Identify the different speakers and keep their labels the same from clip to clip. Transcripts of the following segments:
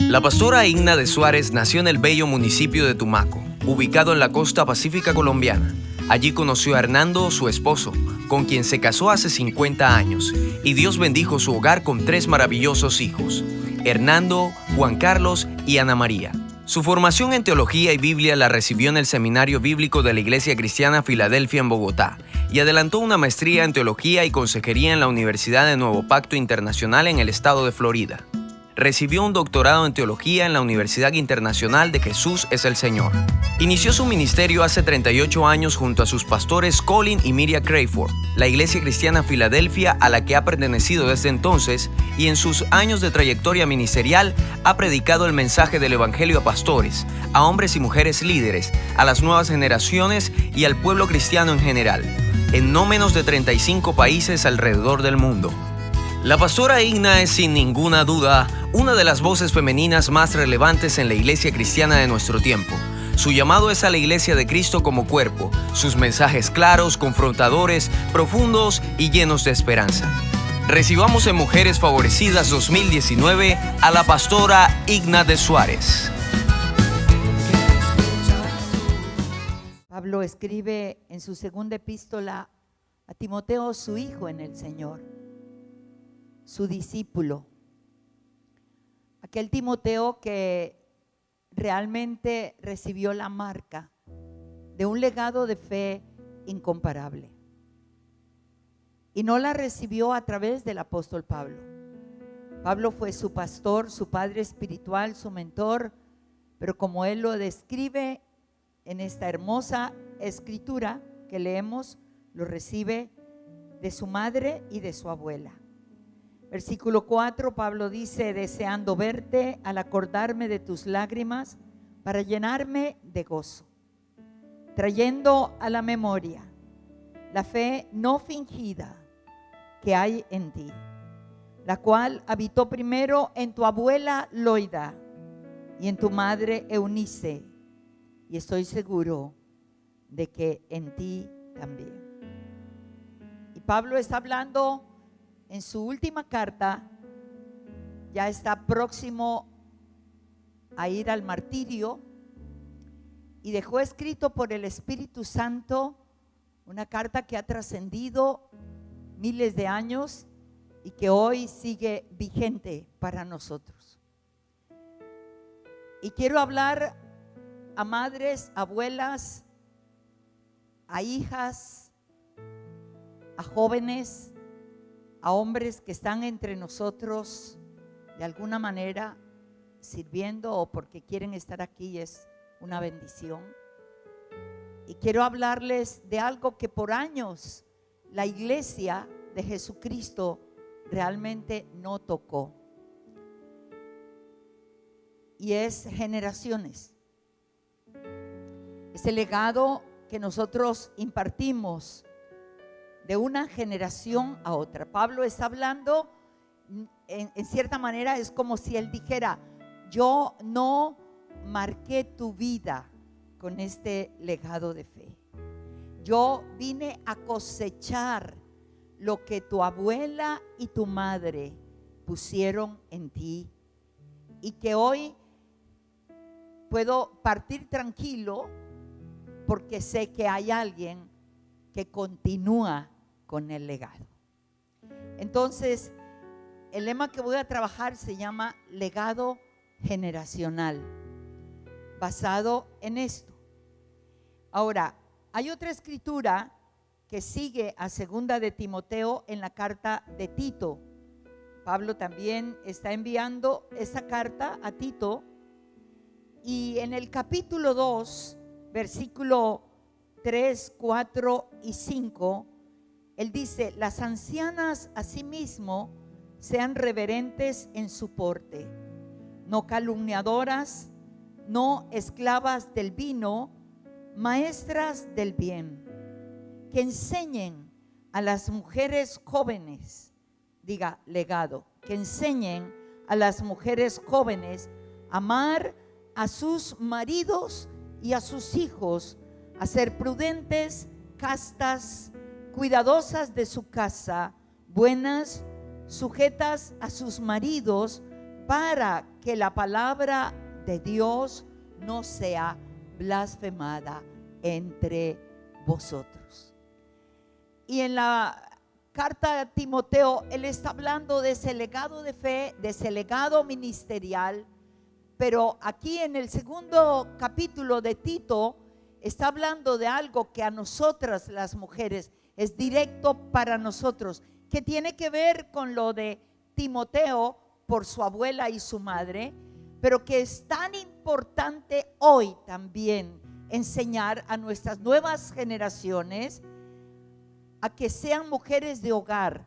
Speaker 1: La pastora Igna de Suárez nació en el bello municipio de Tumaco, ubicado en la costa pacífica colombiana. Allí conoció a Hernando, su esposo, con quien se casó hace 50 años, y Dios bendijo su hogar con 3 maravillosos hijos: Hernando, Juan Carlos y Ana María. Su formación en teología y Biblia la recibió en el Seminario Bíblico de la Iglesia Cristiana Filadelfia en Bogotá, y adelantó una maestría en teología y consejería en la Universidad de Nuevo Pacto Internacional en el estado de Florida. Recibió un doctorado en teología en la Universidad Internacional de Jesús es el Señor. Inició su ministerio hace 38 años junto a sus pastores Colin y Miriam Crayford, la Iglesia Cristiana Filadelfia a la que ha pertenecido desde entonces, y en sus años de trayectoria ministerial ha predicado el mensaje del Evangelio a pastores, a hombres y mujeres líderes, a las nuevas generaciones y al pueblo cristiano en general, en no menos de 35 países alrededor del mundo. La pastora Igna es sin ninguna duda una de las voces femeninas más relevantes en la iglesia cristiana de nuestro tiempo. Su llamado es a la iglesia de Cristo como cuerpo, sus mensajes claros, confrontadores, profundos y llenos de esperanza. Recibamos en Mujeres Favorecidas 2019 a la pastora Igna de Suárez.
Speaker 2: Pablo escribe en su segunda epístola a Timoteo, su hijo en el Señor, su discípulo, aquel Timoteo que realmente recibió la marca de un legado de fe incomparable, y no la recibió a través del apóstol Pablo. Pablo fue su pastor, su padre espiritual, su mentor, pero como él lo describe en esta hermosa escritura que leemos, lo recibe de su madre y de su abuela. Versículo 4, Pablo dice: deseando verte al acordarme de tus lágrimas para llenarme de gozo, trayendo a la memoria la fe no fingida que hay en ti, la cual habitó primero en tu abuela Loida y en tu madre Eunice, y estoy seguro de que en ti también. Y Pablo está hablando en su última carta, ya está próximo a ir al martirio, y dejó escrito por el Espíritu Santo una carta que ha trascendido miles de años y que hoy sigue vigente para nosotros. Y quiero hablar a madres, abuelas, a hijas, a jóvenes, a hombres que están entre nosotros de alguna manera sirviendo o porque quieren estar aquí, es una bendición. Y quiero hablarles de algo que por años la iglesia de Jesucristo realmente no tocó, y es generaciones. Ese legado que nosotros impartimos de una generación a otra. Pablo está hablando, en cierta manera es como si él dijera: yo no marqué tu vida con este legado de fe. Yo vine a cosechar lo que tu abuela y tu madre pusieron en ti, y que hoy puedo partir tranquilo porque sé que hay alguien que continúa con el legado. Entonces, el lema que voy a trabajar se llama legado generacional, basado en esto. Ahora, hay otra escritura que sigue a segunda de Timoteo en la carta de Tito. Pablo también está enviando esa carta a Tito, y en el capítulo 2, versículo 3, 4 y 5, él dice: las ancianas asimismo sean reverentes en su porte, no calumniadoras, no esclavas del vino, maestras del bien, que enseñen a las mujeres jóvenes, diga legado, que enseñen a las mujeres jóvenes a amar a sus maridos y a sus hijos, a ser prudentes, castas, cuidadosas de su casa, buenas, sujetas a sus maridos, para que la palabra de Dios no sea blasfemada entre vosotros. Y en la carta a Timoteo, él está hablando de ese legado de fe, de ese legado ministerial, pero aquí en el segundo capítulo de Tito está hablando de algo que a nosotras las mujeres es directo para nosotros, que tiene que ver con lo de Timoteo por su abuela y su madre, pero que es tan importante hoy también enseñar a nuestras nuevas generaciones a que sean mujeres de hogar,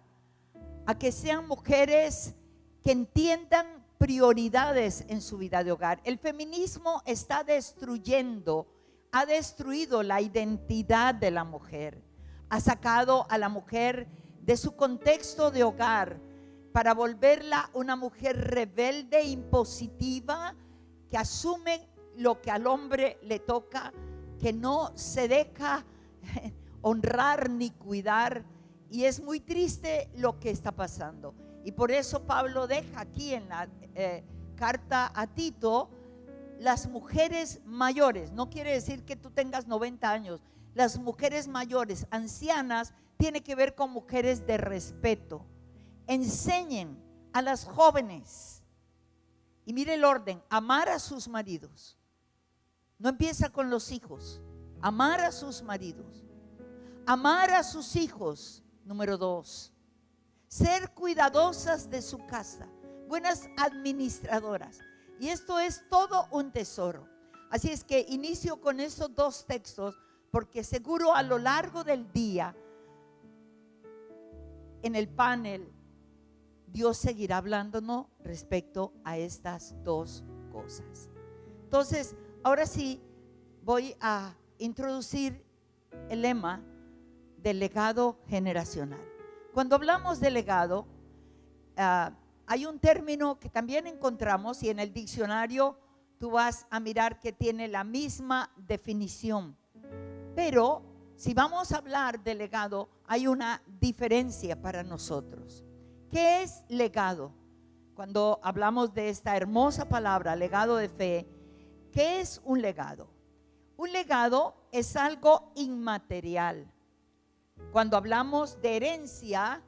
Speaker 2: a que sean mujeres que entiendan prioridades en su vida de hogar. El feminismo está destruyendo, ha destruido la identidad de la mujer, ha sacado a la mujer de su contexto de hogar para volverla una mujer rebelde, impositiva, que asume lo que al hombre le toca, que no se deja honrar ni cuidar. Y es muy triste lo que está pasando. Y por eso Pablo deja aquí en la carta a Tito, las mujeres mayores, no quiere decir que tú tengas 90 años, las mujeres mayores, ancianas, tiene que ver con mujeres de respeto. Enseñen a las jóvenes, y mire el orden: amar a sus maridos. No empieza con los hijos. Amar a sus maridos, amar a sus hijos. Número 2, ser cuidadosas de su casa, buenas administradoras. Y esto es todo un tesoro. Así es que inicio con estos dos textos, porque seguro a lo largo del día en el panel Dios seguirá hablándonos respecto a estas dos cosas. Entonces, ahora sí voy a introducir el lema del legado generacional. Cuando hablamos de legado, hay un término que también encontramos, y en el diccionario tú vas a mirar que tiene la misma definición. Pero si vamos a hablar de legado, hay una diferencia para nosotros. ¿Qué es legado? Cuando hablamos de esta hermosa palabra, legado de fe, ¿qué es un legado? Un legado es algo inmaterial. Cuando hablamos de herencia,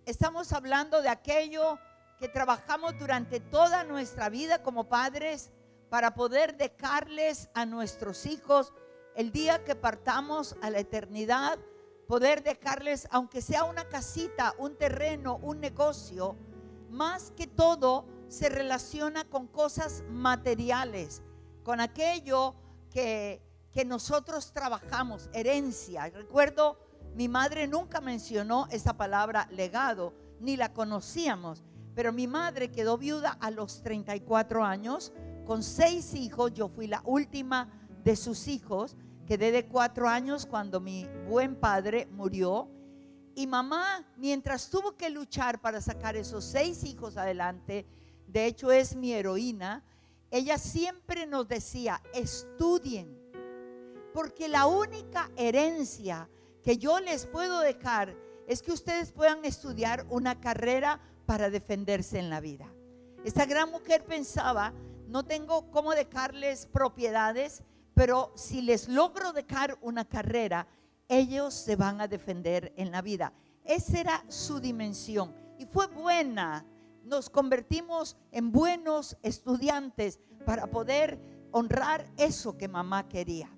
Speaker 2: estamos hablando de aquello que trabajamos durante toda nuestra vida como padres para poder dejarles a nuestros hijos el día que partamos a la eternidad, poder dejarles, aunque sea una casita, un terreno, un negocio. Más que todo se relaciona con cosas materiales, con aquello que nosotros trabajamos, herencia. Recuerdo, mi madre nunca mencionó esa palabra legado, ni la conocíamos, pero mi madre quedó viuda a los 34 años, con 6 hijos. Yo fui la última de sus hijos. Quedé de 4 años cuando mi buen padre murió. Y mamá, mientras tuvo que luchar para sacar esos 6 hijos adelante, de hecho es mi heroína, ella siempre nos decía: estudien, porque la única herencia que yo les puedo dejar es que ustedes puedan estudiar una carrera para defenderse en la vida. Esta gran mujer pensaba: no tengo cómo dejarles propiedades, pero si les logro dejar una carrera, ellos se van a defender en la vida. Esa era su dimensión y fue buena. Nos convertimos en buenos estudiantes para poder honrar eso que mamá quería.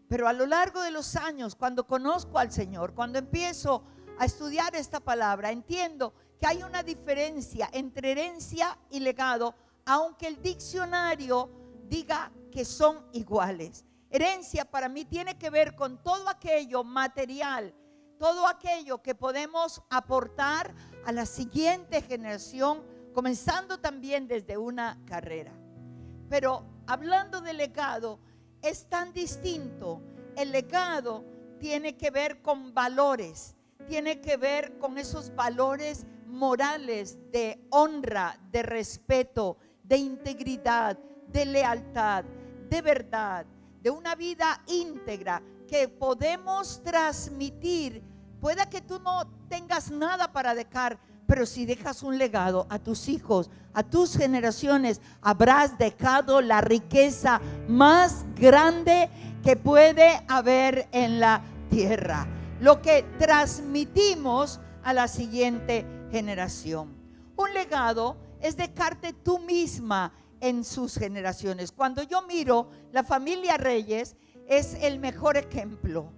Speaker 2: Pero a lo largo de los años, cuando conozco al Señor, cuando empiezo a estudiar esta palabra, entiendo que hay una diferencia entre herencia y legado, aunque el diccionario diga que son iguales. Herencia para mí tiene que ver con todo aquello material, todo aquello que podemos aportar a la siguiente generación, comenzando también desde una carrera. Pero hablando de legado, es tan distinto. El legado tiene que ver con valores, tiene que ver con esos valores morales de honra, de respeto, de integridad, de lealtad, de verdad, de una vida íntegra que podemos transmitir. Pueda que tú no tengas nada para dejar, pero si dejas un legado a tus hijos, a tus generaciones, habrás dejado la riqueza más grande que puede haber en la tierra, lo que transmitimos a la siguiente generación. Un legado es dejarte tú misma en sus generaciones. Cuando yo miro la familia Reyes, es el mejor ejemplo.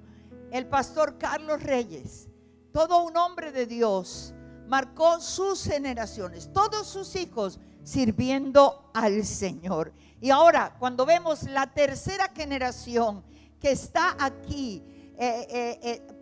Speaker 2: El pastor Carlos Reyes, todo un hombre de Dios, marcó sus generaciones, todos sus hijos sirviendo al Señor. Y ahora, cuando vemos la tercera generación que está aquí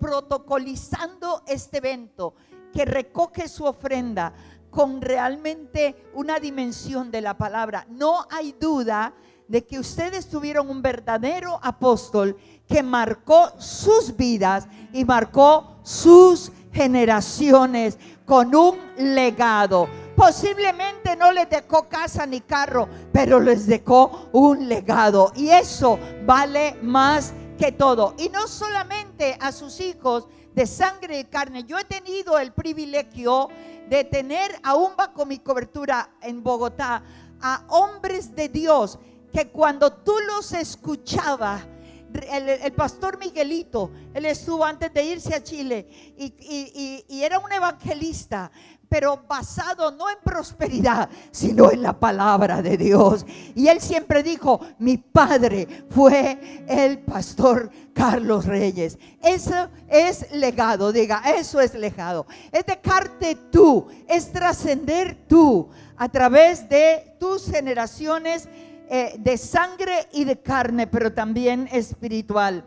Speaker 2: protocolizando este evento, que recoge su ofrenda con realmente una dimensión de la palabra, no hay duda de que ustedes tuvieron un verdadero apóstol que marcó sus vidas y marcó sus generaciones con un legado. Posiblemente no les dejó casa ni carro, pero les dejó un legado, y eso vale más que todo. Y no solamente a sus hijos de sangre y carne. Yo he tenido el privilegio de tener, aún bajo mi cobertura en Bogotá, a hombres de Dios que cuando tú los escuchabas, el pastor Miguelito, él estuvo antes de irse a Chile y era un evangelista, pero basado no en prosperidad, sino en la palabra de Dios. Y él siempre dijo: mi padre fue el pastor Carlos Reyes. Eso es legado, diga, eso es legado. Es dejarte tú, es trascender tú a través de tus generaciones de sangre y de carne, pero también espiritual.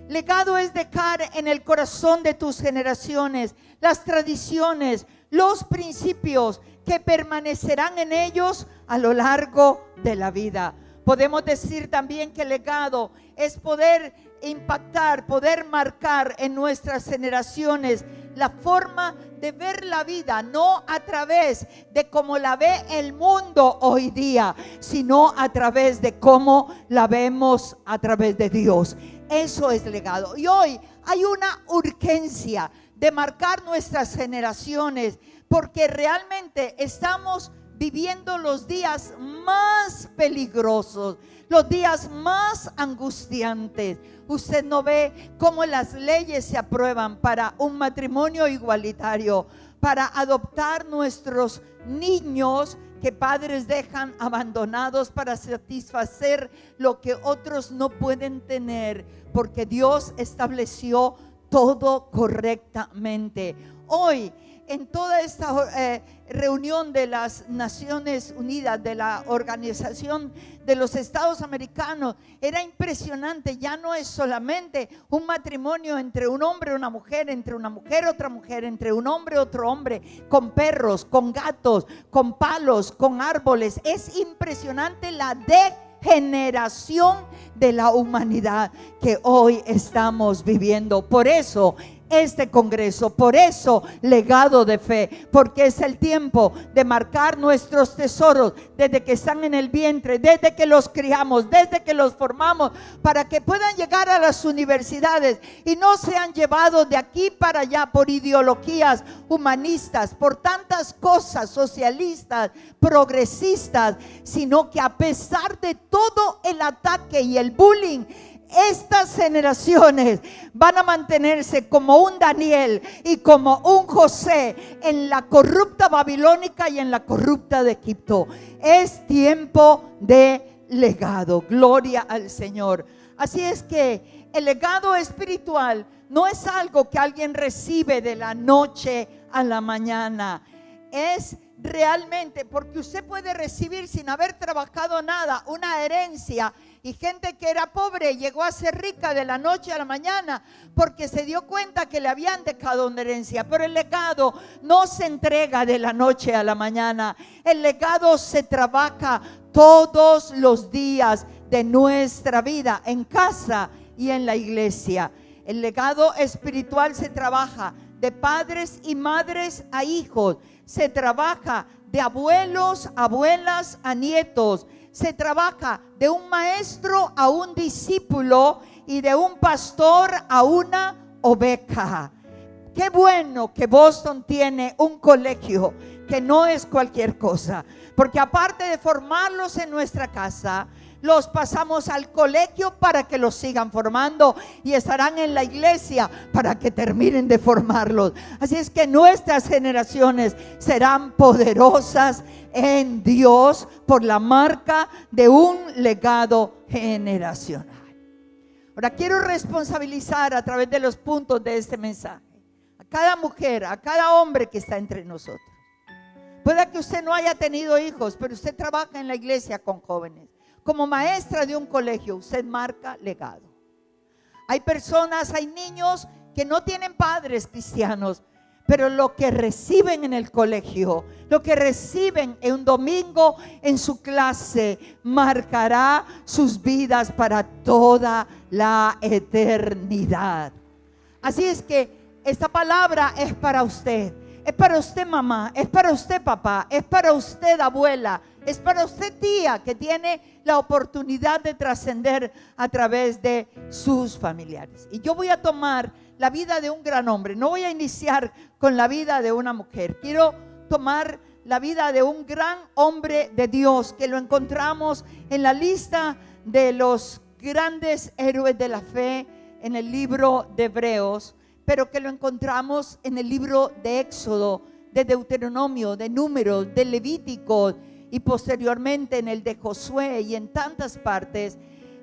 Speaker 2: Legado es dejar en el corazón de tus generaciones las tradiciones, los principios que permanecerán en ellos a lo largo de la vida. Podemos decir también que legado es poder impactar, poder marcar en nuestras generaciones la forma de ver la vida, no a través de cómo la ve el mundo hoy día, sino a través de cómo la vemos a través de Dios. Eso es legado. Y hoy hay una urgencia de marcar nuestras generaciones, porque realmente estamos viviendo los días más peligrosos, los días más angustiantes. Usted no ve cómo las leyes se aprueban para un matrimonio igualitario, para adoptar nuestros niños que padres dejan abandonados para satisfacer lo que otros no pueden tener, porque Dios estableció todo correctamente. Hoy, en toda esta reunión de las Naciones Unidas, de la Organización de los Estados Americanos, era impresionante. Ya no es solamente un matrimonio entre un hombre y una mujer, entre una mujer y otra mujer, entre un hombre y otro hombre, con perros, con gatos, con palos, con árboles. Es impresionante la degeneración de la humanidad que hoy estamos viviendo. Por eso este congreso, por eso legado de fe, porque es el tiempo de marcar nuestros tesoros desde que están en el vientre, desde que los criamos, desde que los formamos, para que puedan llegar a las universidades y no sean llevados de aquí para allá por ideologías humanistas, por tantas cosas socialistas, progresistas, sino que a pesar de todo el ataque y el bullying, estas generaciones van a mantenerse como un Daniel y como un José en la corrupta babilónica y en la corrupta de Egipto. Es tiempo de legado. Gloria al Señor. Así es que el legado espiritual no es algo que alguien recibe de la noche a la mañana. Es realmente, porque usted puede recibir sin haber trabajado nada, una herencia. Y gente que era pobre llegó a ser rica de la noche a la mañana porque se dio cuenta que le habían dejado una herencia. Pero el legado no se entrega de la noche a la mañana. El legado se trabaja todos los días de nuestra vida, en casa y en la iglesia. El legado espiritual se trabaja de padres y madres a hijos. Se trabaja de abuelos, abuelas a nietos. Se trabaja de un maestro a un discípulo y de un pastor a una oveja. Qué bueno que Boston tiene un colegio que no es cualquier cosa, porque aparte de formarlos en nuestra casa, los pasamos al colegio para que los sigan formando y estarán en la iglesia para que terminen de formarlos. Así es que nuestras generaciones serán poderosas en Dios por la marca de un legado generacional. Ahora quiero responsabilizar a través de los puntos de este mensaje a cada mujer, a cada hombre que está entre nosotros. Puede que usted no haya tenido hijos, pero usted trabaja en la iglesia con jóvenes. Como maestra de un colegio, usted marca legado. Hay personas, hay niños que no tienen padres cristianos, pero lo que reciben en el colegio, lo que reciben en un domingo en su clase, marcará sus vidas para toda la eternidad. Así es que esta palabra es para usted. Es para usted, mamá, es para usted, papá, es para usted, abuela, es para usted, tía, que tiene la oportunidad de trascender a través de sus familiares. Y yo voy a tomar la vida de un gran hombre. No voy a iniciar con la vida de una mujer. Quiero tomar la vida de un gran hombre de Dios, que lo encontramos en la lista de los grandes héroes de la fe en el libro de Hebreos, pero que lo encontramos en el libro de Éxodo, de Deuteronomio, de Números, de Levítico y posteriormente en el de Josué y en tantas partes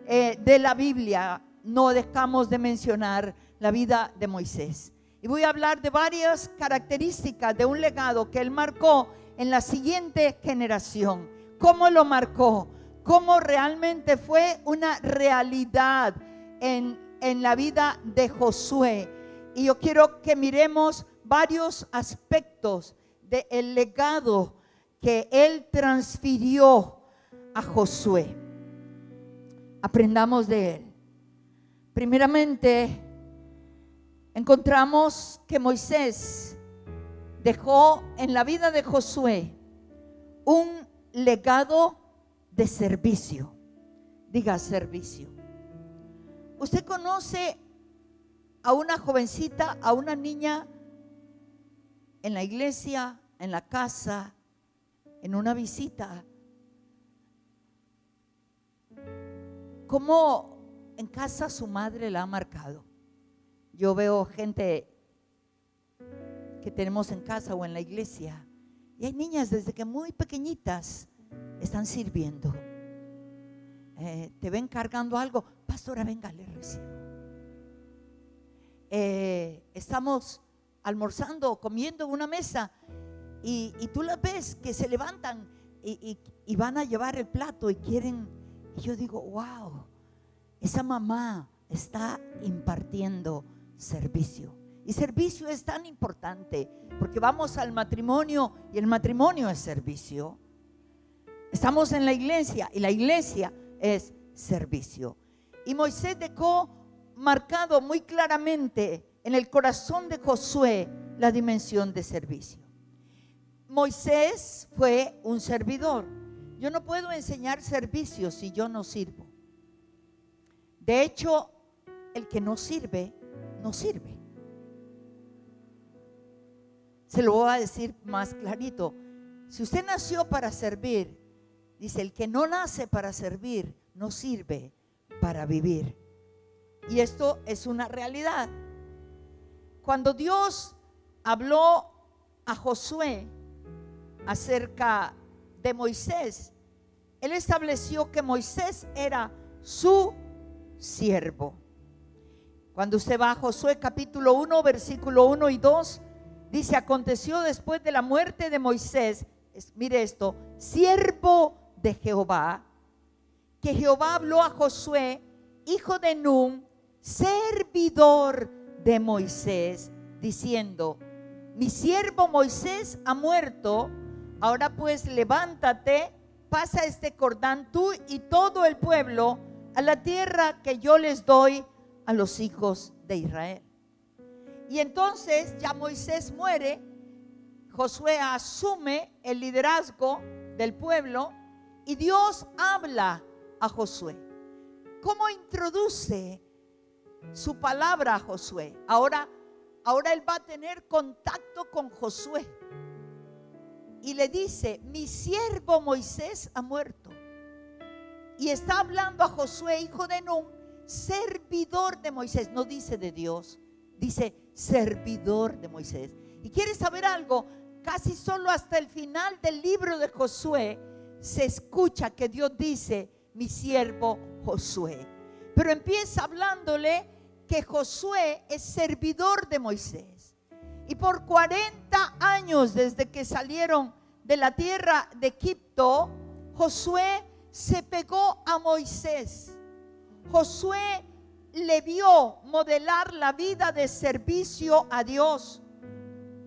Speaker 2: de la Biblia. No dejamos de mencionar la vida de Moisés. Y voy a hablar de varias características de un legado que él marcó en la siguiente generación. ¿Cómo lo marcó? ¿Cómo realmente fue una realidad en la vida de Josué? Y yo quiero que miremos varios aspectos del legado que él transfirió a Josué. Aprendamos de él. Primeramente, encontramos que Moisés dejó en la vida de Josué un legado de servicio. Diga servicio. Usted conoce a una jovencita, a una niña en la iglesia, en la casa, en una visita. ¿Cómo en casa su madre la ha marcado? Yo veo gente que tenemos en casa o en la iglesia y hay niñas desde que muy pequeñitas están sirviendo. Te ven cargando algo, pastora, venga, le recibo. Estamos almorzando, comiendo en una mesa y tú las ves que se levantan y van a llevar el plato y quieren. Y yo digo, wow, esa mamá está impartiendo servicio. Y servicio es tan importante porque vamos al matrimonio y el matrimonio es servicio. Estamos en la iglesia y la iglesia es servicio. Y Moisés dejó marcado muy claramente en el corazón de Josué la dimensión de servicio. Moisés fue un servidor. Yo no puedo enseñar servicio si yo no sirvo. De hecho, el que no sirve, no sirve. Se lo voy a decir más clarito. Si usted nació para servir, dice, el que no nace para servir, no sirve para vivir. Y esto es una realidad. Cuando Dios habló a Josué acerca de Moisés, Él estableció que Moisés era su siervo. Cuando usted va a Josué capítulo 1, versículo 1 y 2, dice, aconteció después de la muerte de Moisés, mire esto, siervo de Jehová, que Jehová habló a Josué, hijo de Nun, servidor de Moisés, diciendo, mi siervo Moisés ha muerto, ahora pues levántate, pasa este Jordán tú y todo el pueblo a la tierra que yo les doy a los hijos de Israel. Y entonces ya Moisés muere, Josué asume el liderazgo del pueblo y Dios habla a Josué. ¿Cómo introduce su palabra a Josué? Ahora ahora él va a tener contacto con Josué. Y le dice: mi siervo Moisés ha muerto. Y está hablando a Josué, hijo de Nun, servidor de Moisés. No dice de Dios, dice servidor de Moisés. Y quieres saber algo, casi solo hasta el final del libro de Josué se escucha que Dios dice: mi siervo Josué. Pero empieza hablándole que Josué es servidor de Moisés. Y por 40 años desde que salieron de la tierra de Egipto, Josué se pegó a Moisés. Josué le vio modelar la vida de servicio a Dios.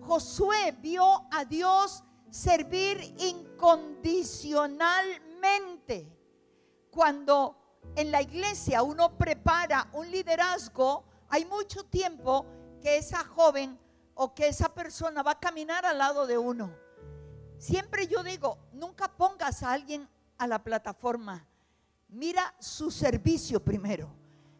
Speaker 2: Josué vio a Dios servir incondicionalmente. Cuando en la iglesia uno prepara un liderazgo, hay mucho tiempo que esa joven o que esa persona va a caminar al lado de uno. Siempre yo digo, nunca pongas a alguien a la plataforma. Mira su servicio primero.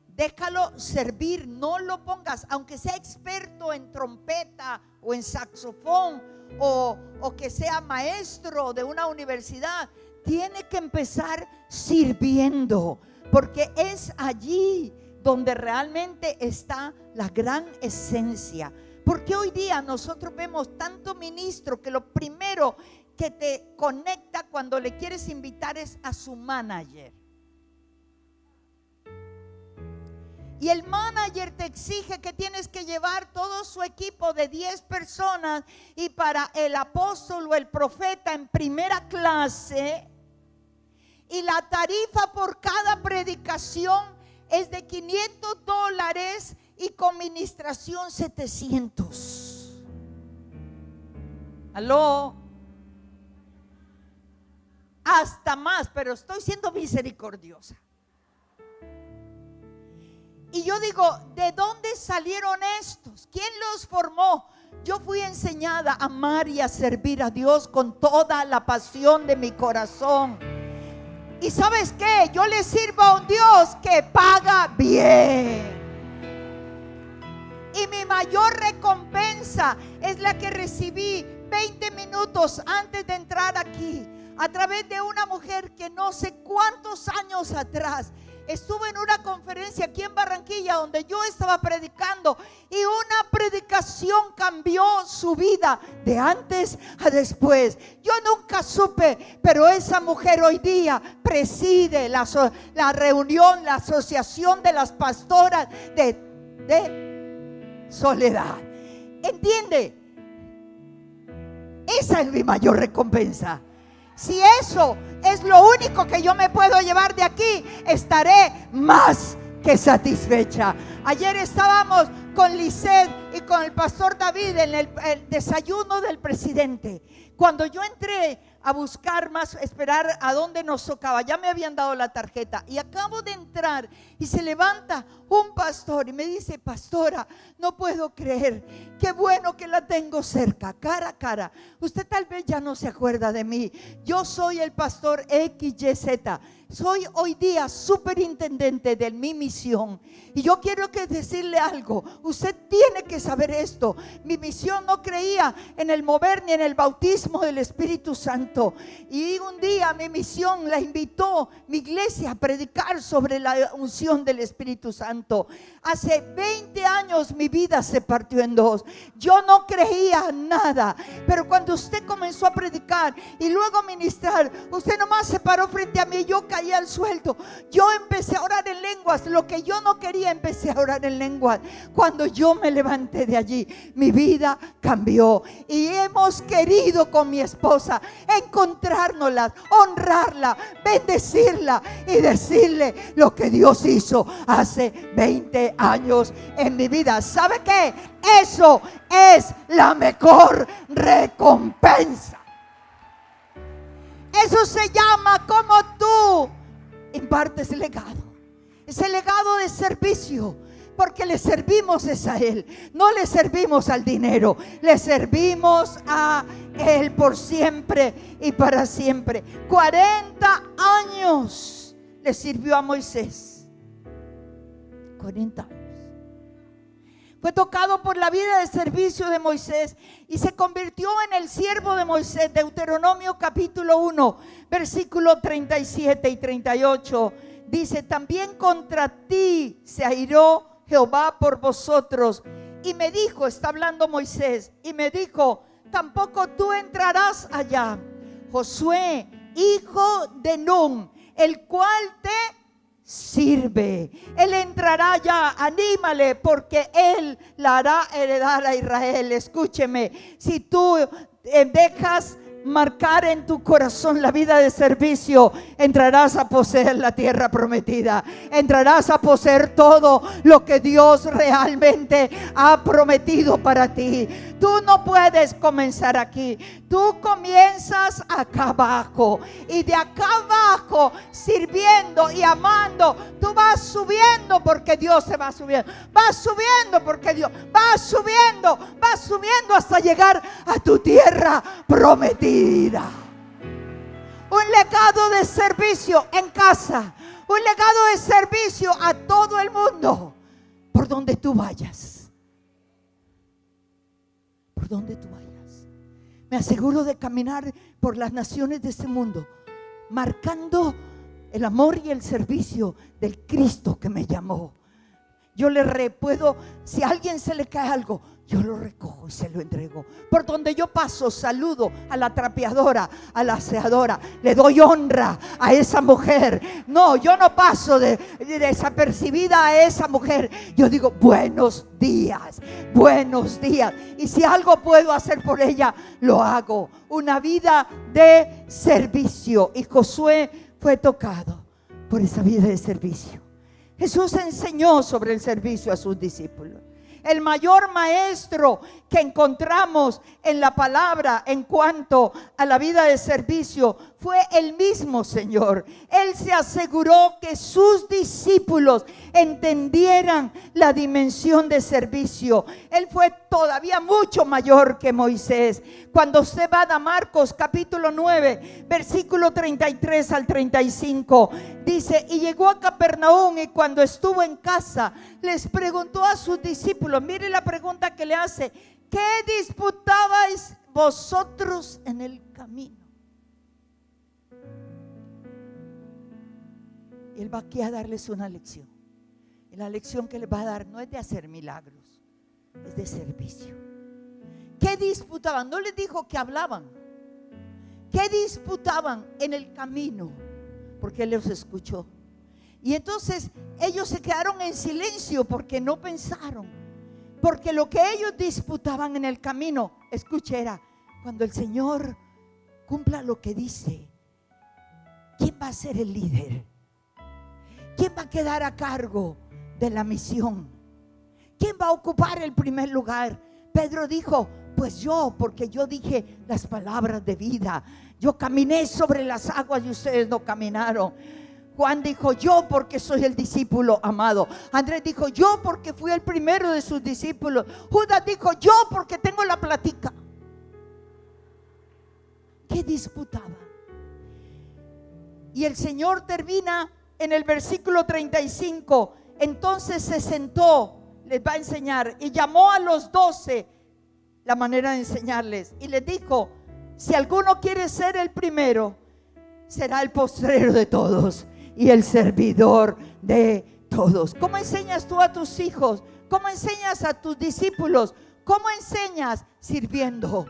Speaker 2: Déjalo servir, no lo pongas, aunque sea experto en trompeta o en saxofón o que sea maestro de una universidad. Tiene que empezar sirviendo, porque es allí donde realmente está la gran esencia. Porque hoy día nosotros vemos tanto ministro que lo primero que te conecta cuando le quieres invitar es a su manager. Y el manager te exige que tienes que llevar todo su equipo de 10 personas, y para el apóstol o el profeta en primera clase, y la tarifa por cada predicación es de $500 y con ministración 700. ¿Aló? Hasta más, pero estoy siendo misericordiosa. Y yo digo, ¿de dónde salieron estos? ¿Quién los formó? Yo fui enseñada a amar y a servir a Dios con toda la pasión de mi corazón. ¿Y sabes qué? Yo le sirvo a un Dios que paga bien. Y mi mayor recompensa es la que recibí 20 minutos antes de entrar aquí, a través de una mujer que no sé cuántos años atrás estuve en una conferencia aquí en Barranquilla donde yo estaba predicando, y una predicación cambió su vida de antes a después. Yo nunca supe, pero esa mujer hoy día preside la reunión, la asociación de las pastoras de Soledad. ¿Entiende? Esa es mi mayor recompensa. Si eso es lo único que yo me puedo llevar de aquí, estaré más que satisfecha. Ayer estábamos con Lisset y con el pastor David en el desayuno del presidente. Cuando yo entré a buscar más, esperar a dónde nos tocaba, ya me habían dado la tarjeta, y acabo de entrar y se levanta un pastor y me dice: pastora, no puedo creer, qué bueno que la tengo cerca, cara a cara. Usted tal vez ya no se acuerda de mí, yo soy el pastor XYZ. Soy hoy día superintendente de mi misión, y yo quiero decirle algo. Usted tiene que saber esto. Mi misión no creía en el mover ni en el bautismo del Espíritu Santo, y un día mi misión la invitó mi iglesia a predicar sobre la unción del Espíritu Santo. Hace 20 años mi vida se partió en dos. Yo no creía nada, pero cuando usted comenzó a predicar y luego a ministrar, usted nomás se paró frente a mí y yo caí al suelo. Yo empecé a orar en lenguas, lo que yo no quería, empecé a orar en lenguas. Cuando yo me levanté de allí, mi vida cambió, y hemos querido con mi esposa encontrárnoslas, honrarla, bendecirla y decirle lo que Dios hizo hace 20 años en mi vida. ¿Sabe qué? Eso es la mejor recompensa. Eso se llama como tú impartes legado. Ese legado de servicio, porque le servimos es a Él. No le servimos al dinero, le servimos a Él por siempre y para siempre. 40 años le sirvió a Moisés. 40 años. Fue tocado por la vida de servicio de Moisés y se convirtió en el siervo de Moisés. Deuteronomio capítulo 1, versículo 37 y 38. Dice: también contra ti se airó Jehová por vosotros. Y me dijo, está hablando Moisés, y me dijo: tampoco tú entrarás allá. Josué, hijo de Nun, el cual te sirve, él entrará ya. Anímale, porque él la hará heredar a Israel. Escúcheme, si tú dejas marcar en tu corazón la vida de servicio, entrarás a poseer la tierra prometida, entrarás a poseer todo lo que Dios realmente ha prometido para ti. Tú no puedes comenzar aquí, tú comienzas acá abajo, y de acá abajo, sirviendo y amando, tú vas subiendo porque Dios se va subiendo, vas subiendo porque Dios va subiendo hasta llegar a tu tierra prometida. Un legado de servicio en casa, un legado de servicio a todo el mundo, por donde tú vayas, por donde tú vayas. Me aseguro de caminar por las naciones de este mundo, marcando el amor y el servicio del Cristo que me llamó. Yo puedo, si a alguien se le cae algo, yo lo recojo y se lo entrego. Por donde yo paso, saludo a la trapeadora, a la aseadora, le doy honra a esa mujer. No, yo no paso desapercibida a esa mujer. Yo digo: buenos días, buenos días. Y si algo puedo hacer por ella, lo hago. Una vida de servicio. Y Josué fue tocado por esa vida de servicio. Jesús enseñó sobre el servicio a sus discípulos. El mayor maestro que encontramos en la palabra en cuanto a la vida de servicio fue el mismo Señor. Él se aseguró que sus discípulos entendieran la dimensión de servicio. Él fue todavía mucho mayor que Moisés. Cuando usted va a Marcos capítulo 9, versículo 33 al 35, dice: y llegó a Capernaum, y cuando estuvo en casa, les preguntó a sus discípulos. Mire la pregunta que le hace: ¿qué disputabais vosotros en el camino? Él va aquí a darles una lección. Y la lección que les va a dar no es de hacer milagros, es de servicio. ¿Qué disputaban? No les dijo que hablaban. ¿Qué disputaban en el camino? Porque Él los escuchó. Y entonces ellos se quedaron en silencio porque no pensaron. Porque lo que ellos disputaban en el camino, escuche, era: cuando el Señor cumpla lo que dice, ¿quién va a ser el líder? ¿Quién va a quedar a cargo de la misión? ¿Quién va a ocupar el primer lugar? Pedro dijo: pues yo, porque yo dije las palabras de vida. Yo caminé sobre las aguas y ustedes no caminaron. Juan dijo: yo, porque soy el discípulo amado. Andrés dijo: yo, porque fui el primero de sus discípulos. Judas dijo: yo, porque tengo la platica. ¿Qué disputaba? Y el Señor termina en el versículo 35. Entonces se sentó, les va a enseñar, y llamó a los 12, la manera de enseñarles, y les dijo: si alguno quiere ser el primero, será el postrero de todos y el servidor de todos. ¿Cómo enseñas tú a tus hijos? ¿Cómo enseñas a tus discípulos? ¿Cómo enseñas? Sirviendo,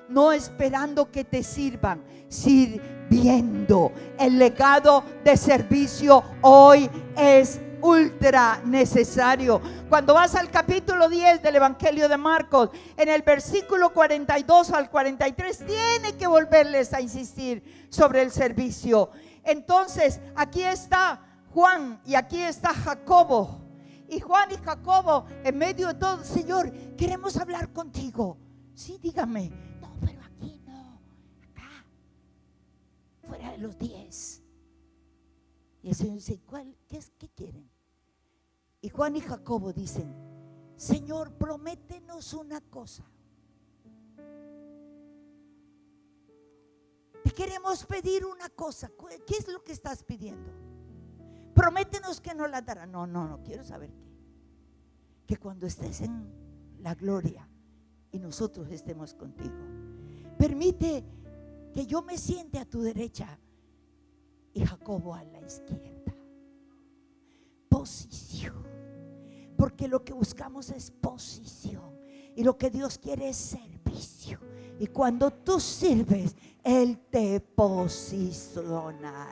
Speaker 2: no esperando que te sirvan, sirviendo. El legado de servicio hoy es ultra necesario. Cuando vas al capítulo 10 del Evangelio de Marcos, en el versículo 42 al 43, tiene que volverles a insistir sobre el servicio. Entonces aquí está Juan y aquí está Jacobo. Y Juan y Jacobo, en medio de todo: Señor, queremos hablar contigo. Sí, dígame. No, pero aquí no, acá, fuera de los 10. Y el Señor dice: ¿qué quieren? Y Juan y Jacobo dicen: Señor, prométenos una cosa. Te queremos pedir una cosa. ¿Qué es lo que estás pidiendo? Prométenos que nos la dará. No, quiero saber qué. que cuando estés en la gloria y nosotros estemos contigo, permite que yo me siente a tu derecha y Jacobo a la izquierda. Posición, porque lo que buscamos es posición y lo que Dios quiere es servicio. Y cuando tú sirves, Él te posicionará.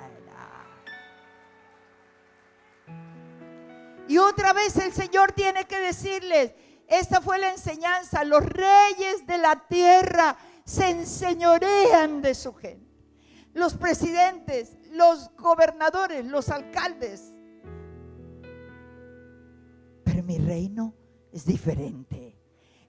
Speaker 2: Y otra vez el Señor tiene que decirles, esta fue la enseñanza: los reyes de la tierra se enseñorean de su gente. Los presidentes, los gobernadores, los alcaldes. Pero en mi reino es diferente.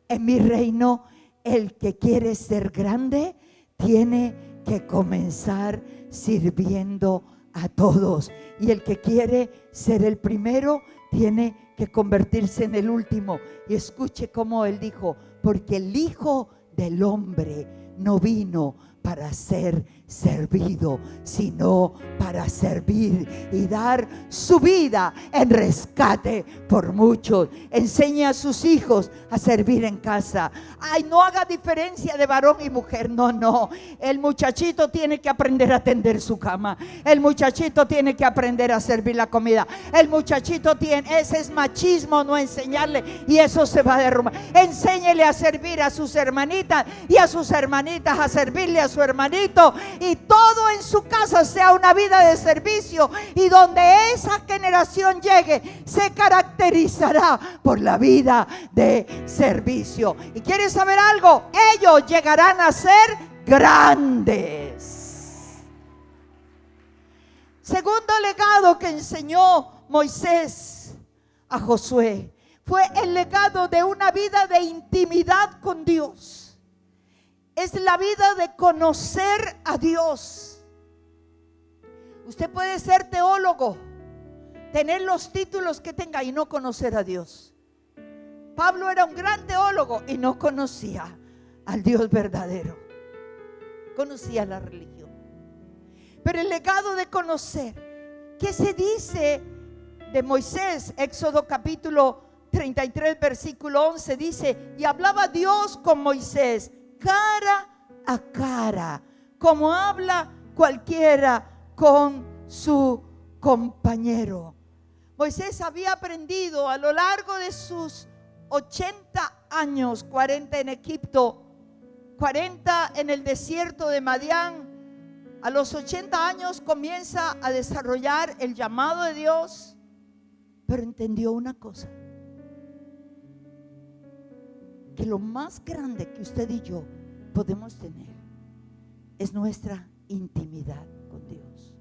Speaker 2: En mi reino, el que quiere ser grande tiene que comenzar sirviendo a todos. Y el que quiere ser el primero tiene que convertirse en el último. Y escuche cómo él dijo: porque el Hijo del Hombre no vino para ser servido, sino para servir y dar su vida en rescate por muchos. Enseña a sus hijos a servir en casa. Ay, no haga diferencia de varón y mujer. No. El muchachito tiene que aprender a tender su cama. El muchachito tiene que aprender a servir la comida. El muchachito tiene, ese es machismo, no enseñarle, y eso se va a derrumbar. Enséñele a servir a sus hermanitas y a sus hermanitas a servirle a su hermanito, y todo en su casa sea una vida de servicio, y donde esa generación llegue se caracterizará por la vida de servicio. ¿Y quieres saber algo? Ellos llegarán a ser grandes. Segundo legado que enseñó Moisés a Josué fue el legado de una vida de intimidad con Dios. Es la vida de conocer a Dios. Usted puede ser teólogo, tener los títulos que tenga y no conocer a Dios. Pablo era un gran teólogo y no conocía al Dios verdadero. Conocía la religión. Pero el legado de conocer, ¿qué se dice de Moisés? Éxodo capítulo 33 versículo 11 dice: y hablaba Dios con Moisés cara a cara, como habla cualquiera con su compañero. Moisés había aprendido a lo largo de sus 80 años, 40 en Egipto, 40 en el desierto de Madián. A los 80 años comienza a desarrollar el llamado de Dios, pero entendió una cosa: que lo más grande que usted y yo podemos tener es nuestra intimidad con Dios.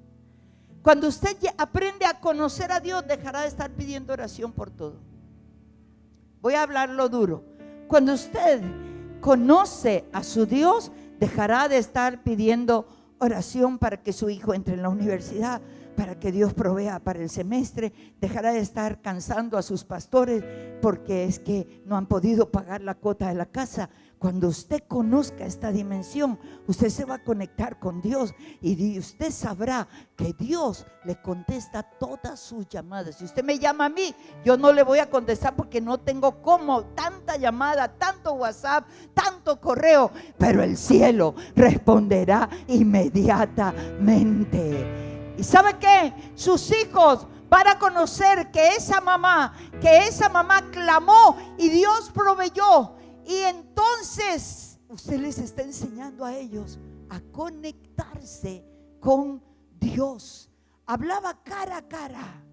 Speaker 2: Cuando usted aprende a conocer a Dios, dejará de estar pidiendo oración por todo. Voy a hablarlo duro. Cuando usted conoce a su Dios, dejará de estar pidiendo oración para que su hijo entre en la universidad, para que Dios provea para el semestre. Dejará de estar cansando a sus pastores porque es que no han podido pagar la cuota de la casa. Cuando usted conozca esta dimensión, usted se va a conectar con Dios y usted sabrá que Dios le contesta todas sus llamadas. Si usted me llama a mí, yo no le voy a contestar porque no tengo cómo, tanta llamada, tanto WhatsApp, tanto correo, pero el cielo responderá inmediatamente. ¿Y sabe qué? Sus hijos van a conocer que esa mamá clamó y Dios proveyó. Y entonces usted les está enseñando a ellos a conectarse con Dios. Hablaba cara a cara.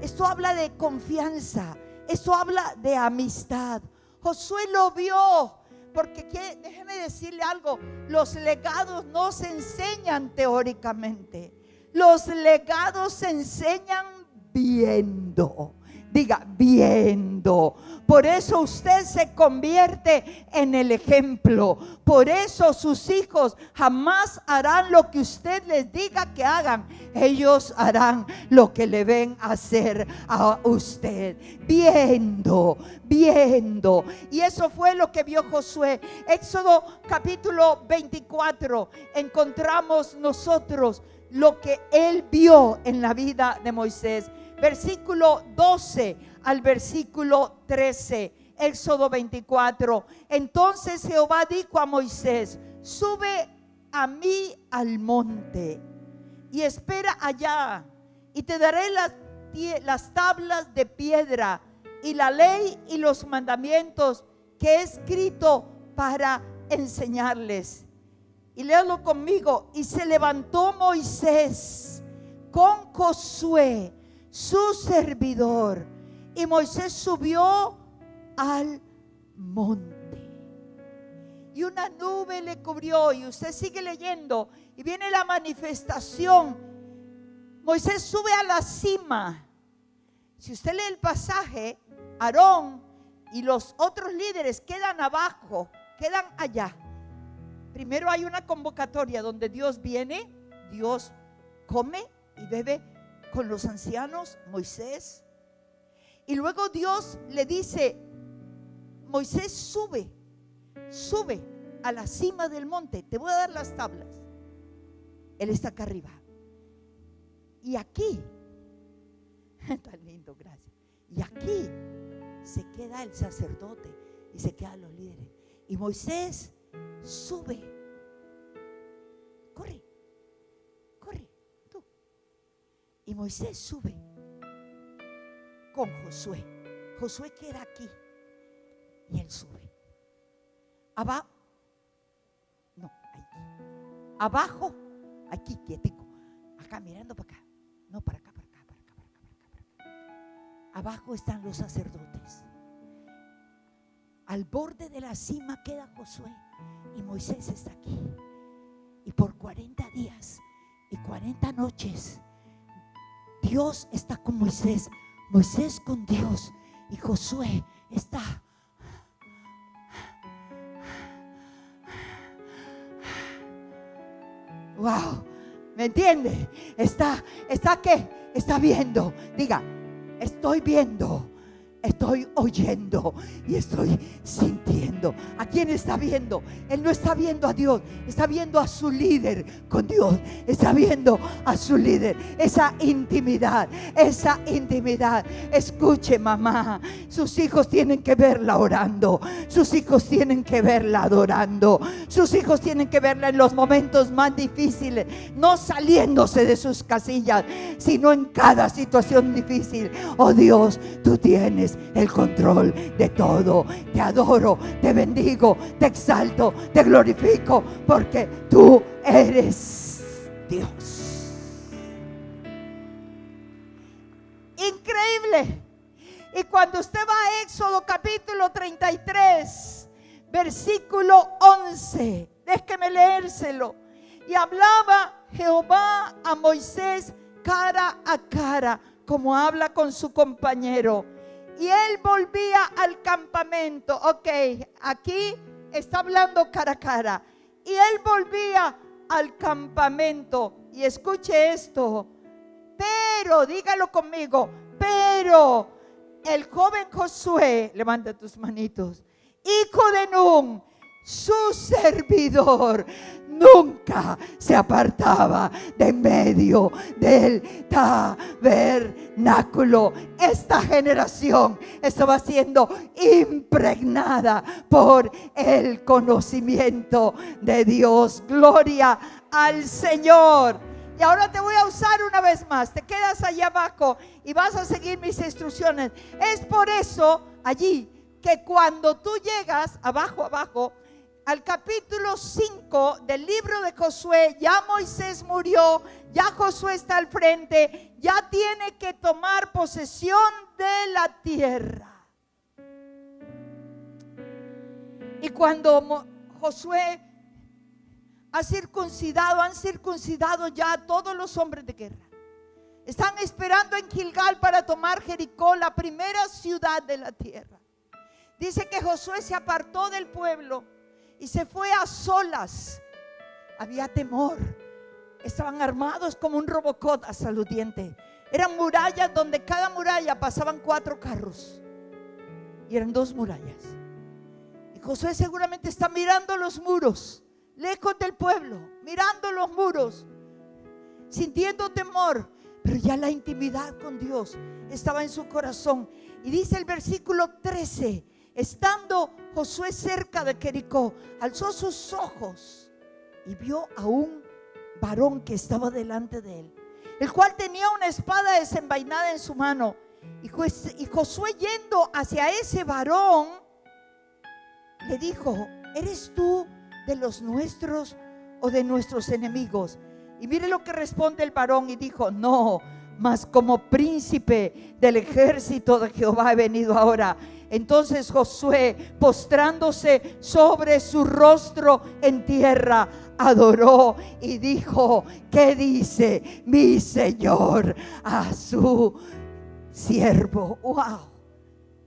Speaker 2: Esto habla de confianza. Esto habla de amistad. Josué lo vio. Porque déjeme decirle algo: los legados no se enseñan teóricamente. Los legados se enseñan viendo. Diga, viendo. Por eso usted se convierte en el ejemplo. Por eso sus hijos jamás harán lo que usted les diga que hagan. Ellos harán lo que le ven hacer a usted. Viendo, viendo. Y eso fue lo que vio Josué. Éxodo capítulo 24. Encontramos nosotros lo que él vio en la vida de Moisés. versículo 12 al versículo 13. Éxodo 24. Entonces Jehová dijo a Moisés: sube a mí al monte y espera allá, y te daré las tablas de piedra y la ley y los mandamientos que he escrito para enseñarles. Y léalo conmigo. Y se levantó Moisés con Josué, su servidor, y Moisés subió al monte, y una nube le cubrió. Y usted sigue leyendo y viene la manifestación. Moisés sube a la cima. Si usted lee el pasaje, Aarón y los otros líderes quedan abajo, quedan allá. Primero hay una convocatoria donde Dios viene, Dios come y bebe con los ancianos, Moisés, y luego Dios le dice: Moisés, sube a la cima del monte, te voy a dar las tablas. Él está acá arriba. Y aquí, tan lindo, gracias. Y aquí se queda el sacerdote y se quedan los líderes. Y Moisés sube. Corre, tú. Y Moisés sube con Josué. Josué queda aquí. Y él sube. Abajo. No, aquí. Abajo. Aquí, quietico. Acá, mirando para acá. No, para acá. Abajo están los sacerdotes. Al borde de la cima queda Josué. Y Moisés está aquí. Y por 40 días y 40 noches, Dios está con Moisés. Moisés con Dios. Y Josué está. Wow, ¿me entiende? Está ¿qué? Está viendo. Diga: estoy viendo, estoy oyendo y estoy sintiendo. ¿A quién está viendo? Él no está viendo a Dios, está viendo a su líder con Dios. Está viendo a su líder. Esa intimidad. Escuche, mamá, sus hijos tienen que verla orando. Sus hijos tienen que verla adorando. Sus hijos tienen que verla en los momentos más difíciles, no saliéndose de sus casillas, sino en cada situación difícil. Oh Dios, tú tienes el control de todo. Te adoro, te bendigo, te exalto, te glorifico, porque tú eres Dios. Increíble. Y cuando usted va a Éxodo capítulo 33, versículo 11, déjeme leérselo. Y hablaba Jehová a Moisés cara a cara, como habla con su compañero. Y él volvía al campamento. Ok, aquí está hablando cara a cara. Y él volvía al campamento. Y escuche esto. Pero, dígalo conmigo, pero el joven Josué, levanta tus manitos, hijo de Nun, su servidor, nunca se apartaba de en medio del tabernáculo. Esta generación estaba siendo impregnada por el conocimiento de Dios. Gloria al Señor. Y ahora te voy a usar una vez más. Te quedas allá abajo y vas a seguir mis instrucciones. Es por eso allí que cuando tú llegas abajo al capítulo 5 del libro de Josué, ya Moisés murió, ya Josué está al frente, ya tiene que tomar posesión de la tierra. Y cuando Josué han circuncidado ya a todos los hombres de guerra. Están esperando en Gilgal para tomar Jericó, la primera ciudad de la tierra. Dice que Josué se apartó del pueblo y se fue a solas. Había temor. Estaban armados como un Robocop hasta los dientes. Eran murallas donde cada muralla pasaban 4 carros. Y eran 2 murallas. Y Josué seguramente está mirando los muros, lejos del pueblo, mirando los muros, sintiendo temor. pero ya la intimidad con Dios estaba en su corazón. Y dice el versículo 13: estando Josué cerca de Jericó, alzó sus ojos y vio a un varón que estaba delante de él, el cual tenía una espada desenvainada en su mano. Y Josué, yendo hacia ese varón, le dijo: ¿eres tú de los nuestros o de nuestros enemigos? Y mire lo que responde el varón, y dijo: no, mas como príncipe del ejército de Jehová he venido ahora. Entonces Josué, postrándose sobre su rostro en tierra, adoró y dijo: ¿qué dice mi Señor a su siervo? ¡Wow!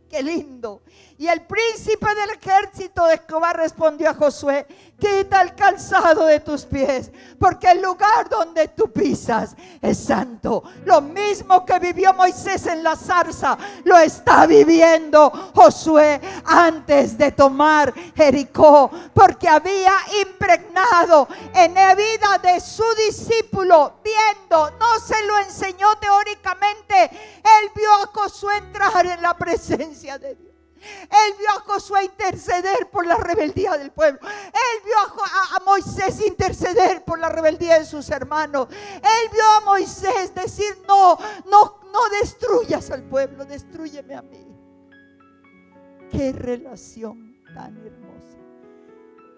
Speaker 2: ¡Qué lindo! Y el príncipe del ejército de Jehová respondió a Josué: quita el calzado de tus pies, porque el lugar donde tú pisas es santo. Lo mismo que vivió Moisés en la zarza, lo está viviendo Josué antes de tomar Jericó, porque había impregnado en la vida de su discípulo, viendo, no se lo enseñó teóricamente. Él vio a Josué entrar en la presencia de Dios. Él vio a Josué interceder por la rebeldía del pueblo. Él vio a Moisés interceder por la rebeldía de sus hermanos. Él vio a Moisés decir: no destruyas al pueblo, destrúyeme a mí. Qué relación tan hermosa.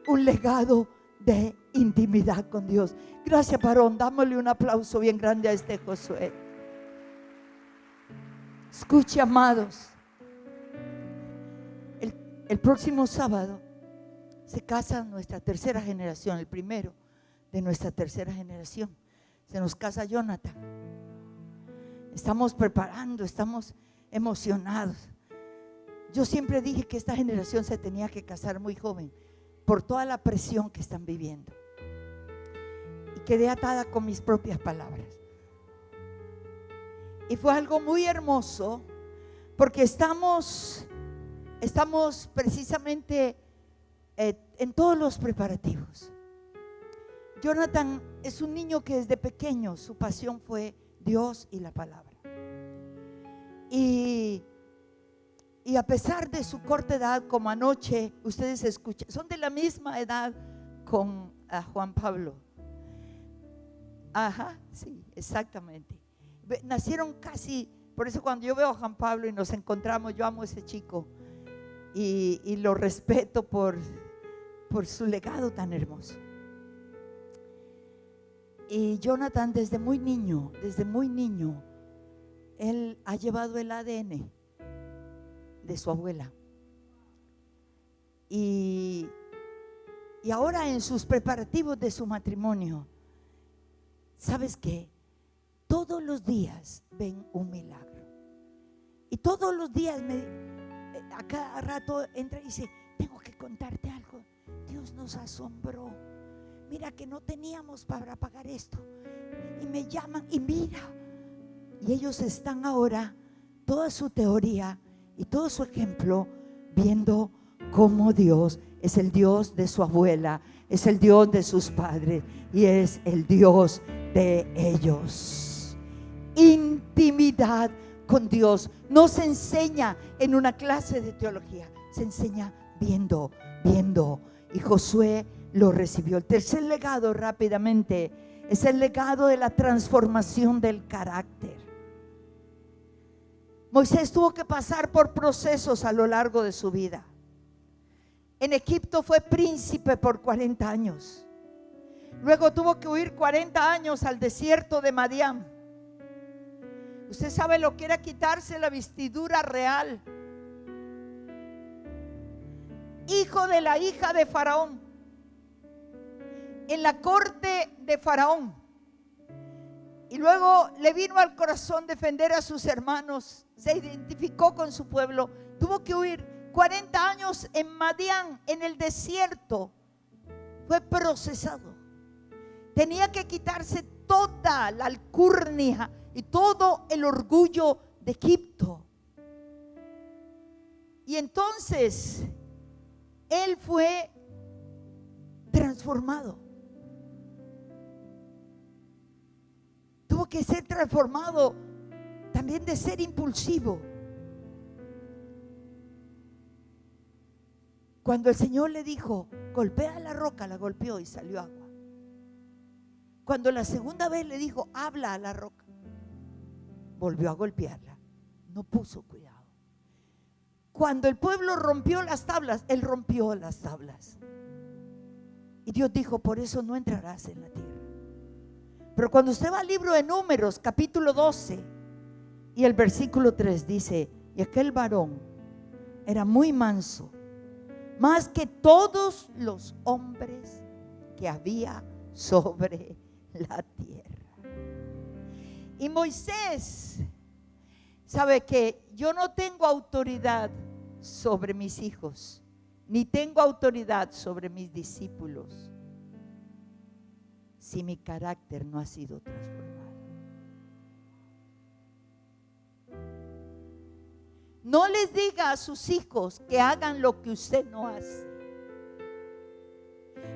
Speaker 2: Un legado de intimidad con Dios. Gracias, varón. Dámosle un aplauso bien grande a este Josué. Escuche, amados, el próximo sábado se casa nuestra tercera generación, el primero de nuestra tercera generación. Se nos casa Jonathan. Estamos preparando, estamos emocionados. Yo siempre dije que esta generación se tenía que casar muy joven por toda la presión que están viviendo. Y quedé atada con mis propias palabras. Y fue algo muy hermoso, porque estamos precisamente en todos los preparativos. Jonathan es un niño que desde pequeño su pasión fue Dios y la palabra. Y a pesar de su corta edad, como anoche ustedes escuchan, son de la misma edad con Juan Pablo. Ajá, sí, exactamente. Nacieron casi, por eso cuando yo veo a Juan Pablo y nos encontramos, yo amo a ese chico y lo respeto por su legado tan hermoso. Y Jonathan desde muy niño, él ha llevado el ADN de su abuela. Y ahora en sus preparativos de su matrimonio, ¿sabes qué? Todos los días ven un milagro. Y todos los días a cada rato entra y dice: tengo que contarte algo. Dios nos asombró. Mira que no teníamos para pagar esto. Y me llaman y mira. Y ellos están ahora, toda su teoría y todo su ejemplo, viendo cómo Dios es el Dios de su abuela, es el Dios de sus padres y es el Dios de ellos. Intimidad con Dios no se enseña en una clase de teología, se enseña viendo. Y Josué lo recibió. El tercer legado, rápidamente, es el legado de la transformación del carácter. Moisés tuvo que pasar por procesos a lo largo de su vida. En Egipto fue príncipe por 40 años. Luego tuvo que huir 40 años al desierto de Madián. Usted sabe lo que era quitarse la vestidura real. Hijo de la hija de Faraón, en la corte de Faraón. Y luego le vino al corazón defender a sus hermanos. Se identificó con su pueblo. Tuvo que huir 40 años en Madián, en el desierto. Fue procesado. Tenía que quitarse toda la alcurnia y todo el orgullo de Egipto. Y entonces él fue transformado. Tuvo tuvo que ser transformado también de ser impulsivo. Cuando el Señor le dijo, golpea la roca, la golpeó y salió agua. Cuando la segunda vez le dijo, habla a la roca, volvió a golpearla. No puso cuidado. Cuando el pueblo rompió las tablas, él rompió las tablas. Y Dios dijo, por eso no entrarás en la tierra. Pero cuando usted va al libro de Números, capítulo 12, y el versículo 3 dice, y aquel varón era muy manso, más que todos los hombres que había sobre la tierra. Y Moisés sabe que yo no tengo autoridad sobre mis hijos, ni tengo autoridad sobre mis discípulos, si mi carácter no ha sido transformado. No les diga a sus hijos que hagan lo que usted no hace.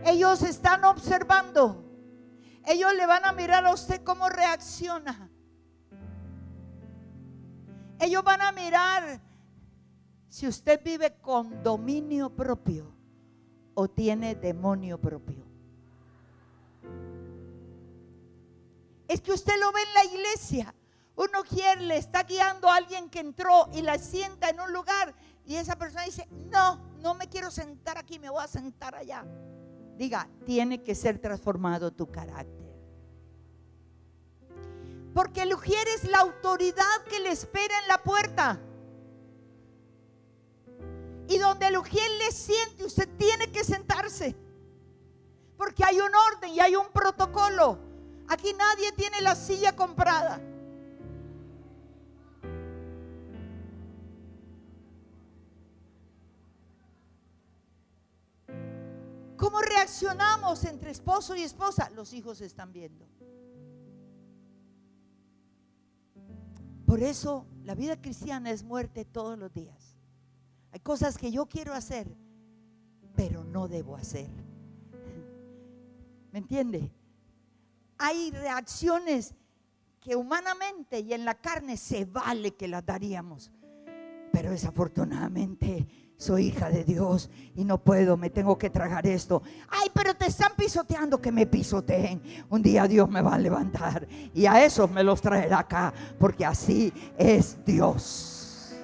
Speaker 2: Ellos están observando. Ellos le van a mirar a usted cómo reacciona. Ellos van a mirar si usted vive con dominio propio o tiene demonio propio. Es que usted lo ve en la iglesia. Uno quiere, le está guiando a alguien que entró y la sienta en un lugar y esa persona dice, no me quiero sentar aquí, me voy a sentar allá. Diga, tiene que ser transformado tu carácter. Porque el ujier es la autoridad que le espera en la puerta. Y donde el ujier le siente, usted tiene que sentarse. Porque hay un orden y hay un protocolo. Aquí nadie tiene la silla comprada. ¿Cómo reaccionamos entre esposo y esposa? Los hijos están viendo. Por eso la vida cristiana es muerte todos los días. Hay cosas que yo quiero hacer, pero no debo hacer. ¿Me entiende? Hay reacciones que humanamente y en la carne se vale que las daríamos, pero desafortunadamente soy hija de Dios y no puedo, me tengo que tragar esto. Ay, pero te están pisoteando, que me pisoteen. Un día Dios me va a levantar y a esos me los traerá acá, porque así es Dios.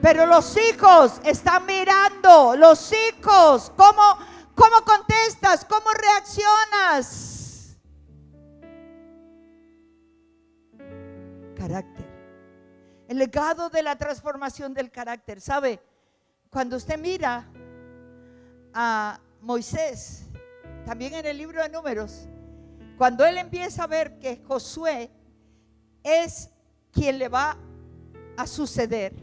Speaker 2: Pero los hijos están mirando, los hijos, ¿cómo contestas? ¿Cómo reaccionas? Carácter. El legado de la transformación del carácter, ¿sabe? Cuando usted mira a Moisés, también en el libro de Números, cuando él empieza a ver que Josué es quien le va a suceder,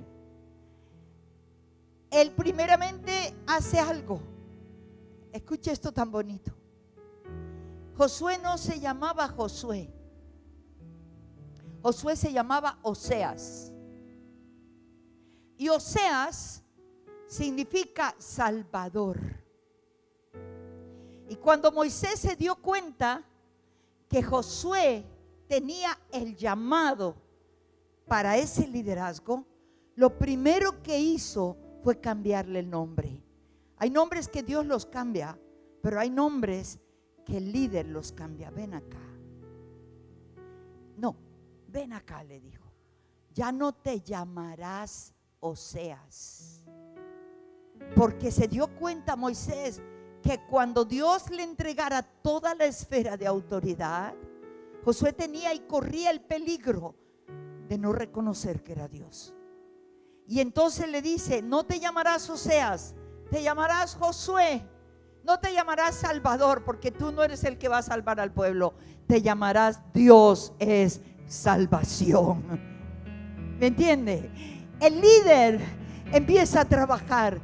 Speaker 2: él primeramente hace algo. Escuche esto tan bonito. Josué no se llamaba Josué. Josué se llamaba Oseas. Y Oseas significa Salvador. Y cuando Moisés se dio cuenta que Josué tenía el llamado para ese liderazgo, lo primero que hizo fue cambiarle el nombre. Hay nombres que Dios los cambia, pero hay nombres que el líder los cambia. Ven acá. No, ven acá, le dijo. Ya no te llamarás Oseas. Porque se dio cuenta Moisés que cuando Dios le entregara toda la esfera de autoridad, Josué tenía y corría el peligro de no reconocer que era Dios. Y entonces le dice, no te llamarás Oseas, te llamarás Josué. No te llamarás Salvador, porque tú no eres el que va a salvar al pueblo. Te llamarás Dios es salvación. ¿Me entiende? El líder empieza a trabajar.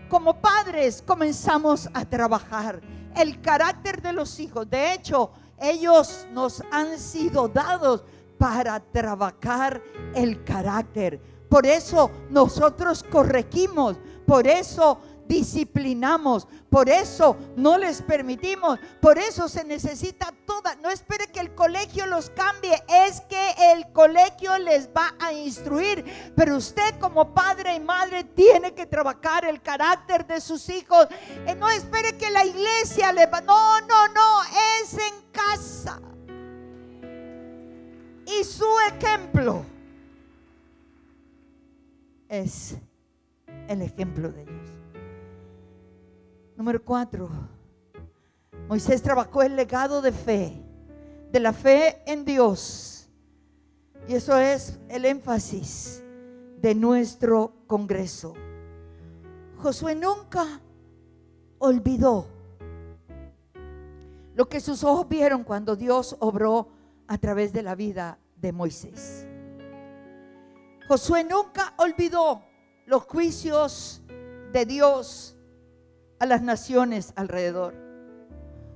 Speaker 2: Como padres comenzamos a trabajar el carácter de los hijos. De hecho, ellos nos han sido dados para trabajar el carácter. Por eso nosotros corregimos. Por eso disciplinamos, por eso no les permitimos, por eso se necesita toda. No espere que el colegio los cambie, es que el colegio les va a instruir, pero usted como padre y madre tiene que trabajar el carácter de sus hijos. No espere que la iglesia les va, no, es en casa. Y su ejemplo es el ejemplo de ellos. Número 4, Moisés trabajó el legado de fe, de la fe en Dios. Y eso es el énfasis de nuestro congreso. Josué nunca olvidó lo que sus ojos vieron cuando Dios obró a través de la vida de Moisés. Josué nunca olvidó los juicios de Dios a las naciones alrededor.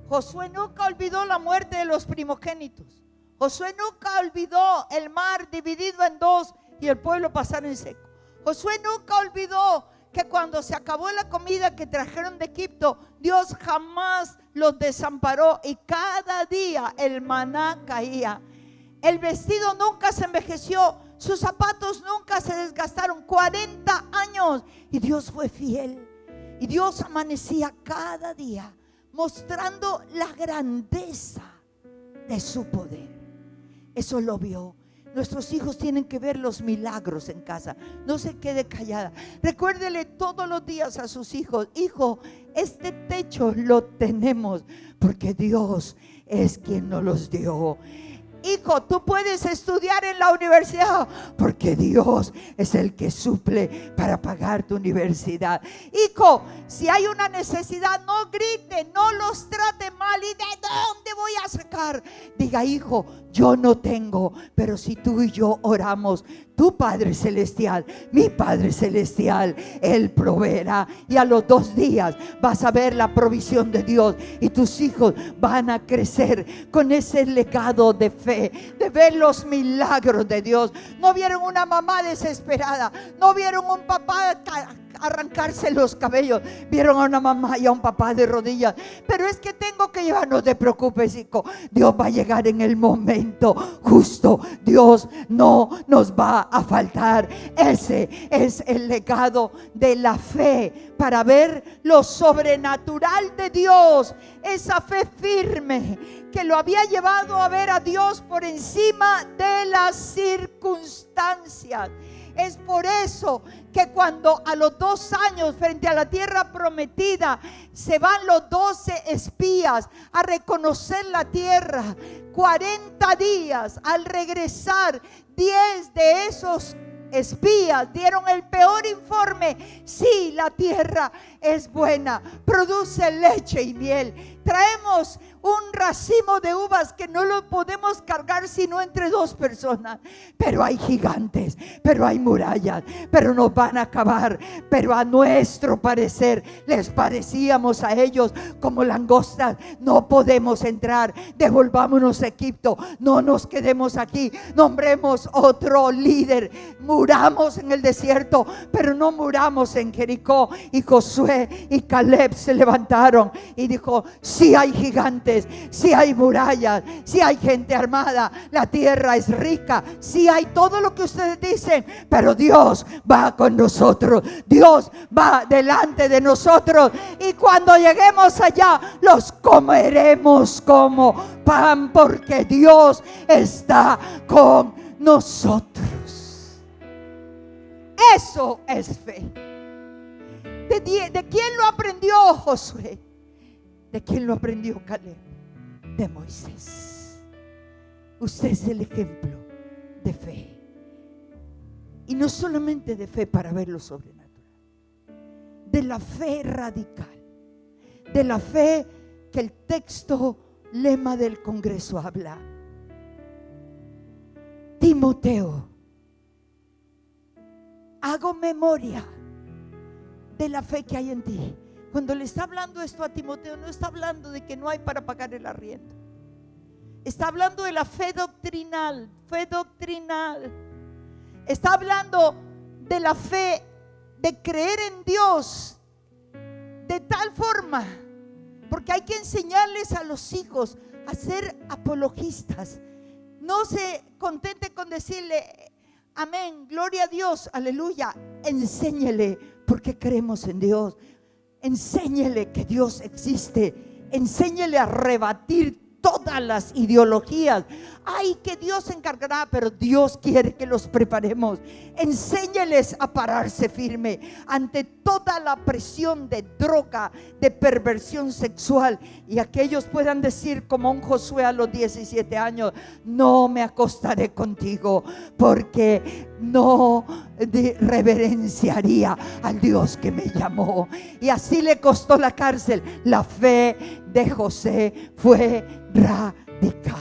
Speaker 2: Josué nunca olvidó la muerte de los primogénitos. Josué nunca olvidó el mar dividido en dos y el pueblo pasar en seco. Josué nunca olvidó que cuando se acabó la comida que trajeron de Egipto, Dios jamás los desamparó y cada día el maná caía. El vestido nunca se envejeció, sus zapatos nunca se desgastaron. 40 años y Dios fue fiel. Y Dios amanecía cada día mostrando la grandeza de su poder. Eso lo vio. Nuestros hijos tienen que ver los milagros en casa. No se quede callada. Recuérdele todos los días a sus hijos: hijo, este techo lo tenemos porque Dios es quien nos los dio. Hijo, tú puedes estudiar en la universidad porque Dios es el que suple para pagar tu universidad. Hijo, si hay una necesidad, no grite, no los trate mal. ¿Y de dónde voy a sacar? Diga: hijo, yo no tengo, pero si tú y yo oramos, tu Padre Celestial, mi Padre Celestial, Él proveerá. Y a los 2 días vas a ver la provisión de Dios y tus hijos van a crecer con ese legado de fe, de ver los milagros de Dios. No vieron una mamá desesperada, no vieron un papá arrancarse los cabellos, vieron a una mamá y a un papá de rodillas. Pero es que tengo que llevar. No te preocupes, hijo, Dios va a llegar en el momento justo. Dios no nos va a faltar. Ese es el legado de la fe, para ver lo sobrenatural de Dios. Esa fe firme que lo había llevado a ver a Dios por encima de las circunstancias. Es por eso que cuando a los 2 años, frente a la tierra prometida, se van los 12 espías a reconocer la tierra, 40 días al regresar, 10 de esos espías dieron el peor informe: sí, la tierra es buena, produce leche y miel. Traemos un racimo de uvas que no lo podemos cargar sino entre 2 personas. Pero hay gigantes, pero hay murallas, pero nos van a acabar. Pero a nuestro parecer les parecíamos a ellos como langostas. No podemos entrar, devolvámonos a Egipto, no nos quedemos aquí, nombremos otro líder. Muramos en el desierto, pero no muramos en Jericó. Y Josué y Caleb se levantaron y dijo: si hay gigantes, si hay murallas, si hay gente armada, la tierra es rica, si hay todo lo que ustedes dicen, pero Dios va con nosotros, Dios va delante de nosotros, y cuando lleguemos allá los comeremos como pan, porque Dios está con nosotros. Eso es fe. ¿De quién lo aprendió Josué? ¿De quién lo aprendió Caleb? De Moisés. Usted es el ejemplo de fe. Y no solamente de fe para ver lo sobrenatural, de la fe radical, de la fe que el texto lema del Congreso habla. Timoteo, hago memoria de la fe que hay en ti. Cuando le está hablando esto a Timoteo, no está hablando de que no hay para pagar el arriendo. Está hablando de la fe doctrinal, fe doctrinal. Está hablando de la fe de creer en Dios de tal forma, porque hay que enseñarles a los hijos a ser apologistas. No se contente con decirle amén, gloria a Dios, aleluya. Enséñele porque creemos en Dios. Enséñele que Dios existe. Enséñele a rebatir todas las ideologías. Ay, que Dios se encargará, pero Dios quiere que los preparemos. Enséñeles a pararse firme ante toda la presión de droga, de perversión sexual, y a que ellos puedan decir como un Josué a los 17 años: no me acostaré contigo, porque no reverenciaría al Dios que me llamó. Y así le costó la cárcel. La fe de José fue radical.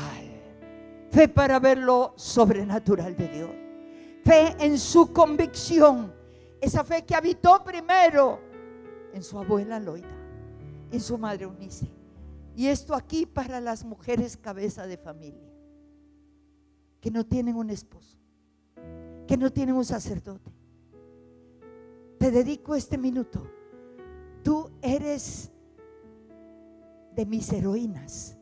Speaker 2: Fe para ver lo sobrenatural de Dios. Fe en su convicción. Esa fe que habitó primero en su abuela Loida, en su madre Eunice. Y esto aquí para las mujeres cabeza de familia, que no tienen un esposo, que no tienen un sacerdote. Te dedico este minuto. Tú eres de mis heroínas.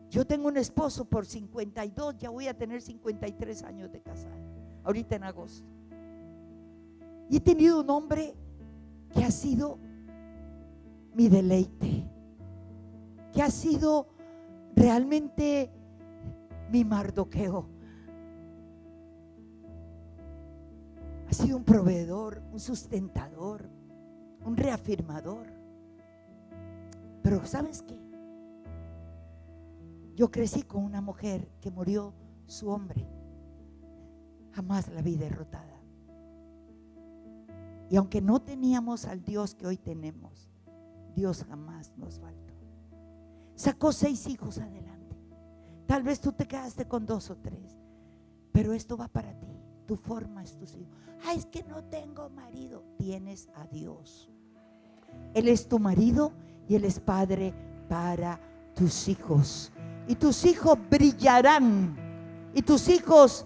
Speaker 2: Yo tengo un esposo por 52, ya voy a tener 53 años de casada, ahorita en agosto. Y he tenido un hombre que ha sido mi deleite, que ha sido realmente mi Mardoqueo. Ha sido un proveedor, un sustentador, un reafirmador. Pero ¿sabes qué? Yo crecí con una mujer que murió su hombre. Jamás la vi derrotada. Y aunque no teníamos al Dios que hoy tenemos, Dios jamás nos faltó. Sacó 6 hijos adelante. Tal vez tú te quedaste con 2 o 3, pero esto va para ti. Tú formas tus hijos. Es que no tengo marido. Tienes a Dios. Él es tu marido y Él es padre para tus hijos. Y tus hijos brillarán. Y tus hijos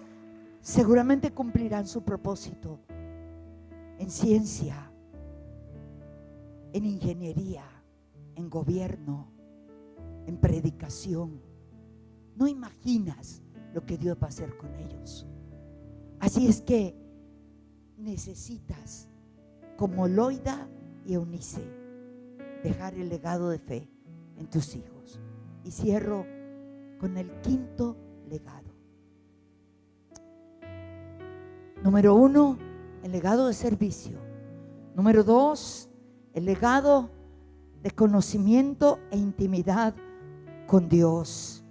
Speaker 2: seguramente cumplirán su propósito en ciencia, en ingeniería, en gobierno, en predicación. No imaginas lo que Dios va a hacer con ellos. Así es que necesitas, como Loida y Eunice, dejar el legado de fe en tus hijos. Y cierro con el 5º legado. Número 1, el legado de servicio. Número 2, el legado de conocimiento e intimidad con Dios.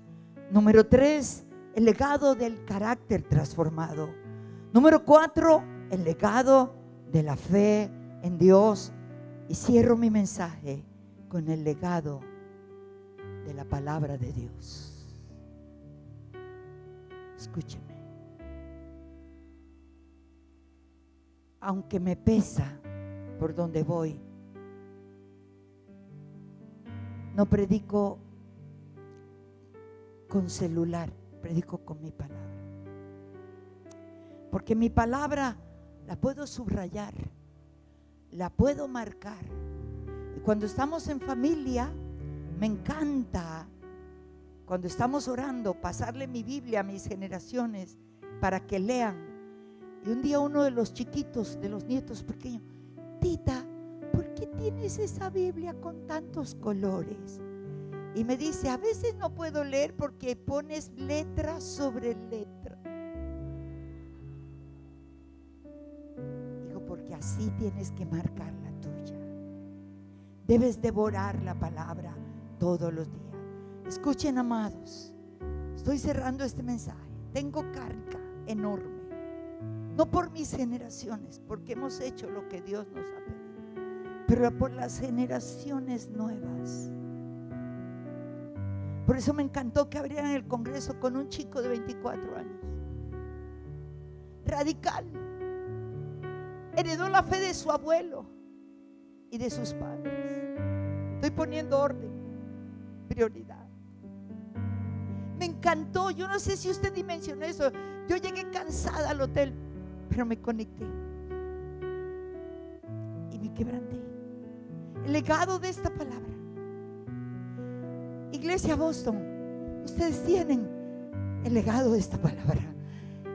Speaker 2: Número 3, el legado del carácter transformado. Número 4, el legado de la fe en Dios. Y cierro mi mensaje con el legado de la palabra de Dios. Escúcheme. Aunque me pesa por donde voy, no predico con celular, predico con mi palabra. Porque mi palabra la puedo subrayar, la puedo marcar. Y cuando estamos en familia, me encanta, cuando estamos orando, pasarle mi Biblia a mis generaciones para que lean. Y un día uno de los chiquitos, de los nietos pequeños: tita, ¿por qué tienes esa Biblia con tantos colores? Y me dice: a veces no puedo leer porque pones letra sobre letra. Digo, porque así tienes que marcar la tuya. Debes devorar la palabra todos los días. Escuchen, amados, estoy cerrando este mensaje. Tengo carga enorme, no por mis generaciones, porque hemos hecho lo que Dios nos ha pedido, pero por las generaciones nuevas. Por eso me encantó que abrieran el congreso con un chico de 24 años, radical. Heredó la fe de su abuelo y de sus padres. Estoy poniendo orden, prioridad. Me encantó. Yo no sé si usted dimensionó eso. Yo llegué cansada al hotel, pero me conecté y me quebranté. El legado de esta palabra. Iglesia Boston, ustedes tienen el legado de esta palabra.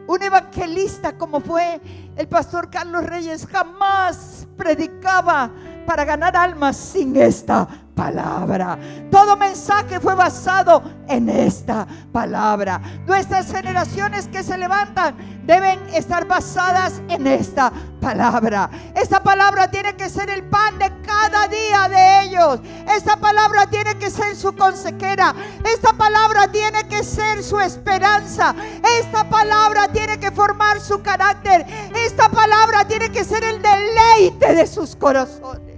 Speaker 2: Un evangelista como fue el pastor Carlos Reyes jamás predicaba para ganar almas sin esta palabra. Todo mensaje fue basado en esta palabra. Nuestras generaciones que se levantan deben estar basadas en esta palabra. Esta palabra tiene que ser el pan de cada día de ellos. Esta palabra tiene que ser su consejera. Esta palabra tiene que ser su esperanza. Esta palabra tiene que formar su carácter. Esta palabra tiene que ser el deleite de sus corazones.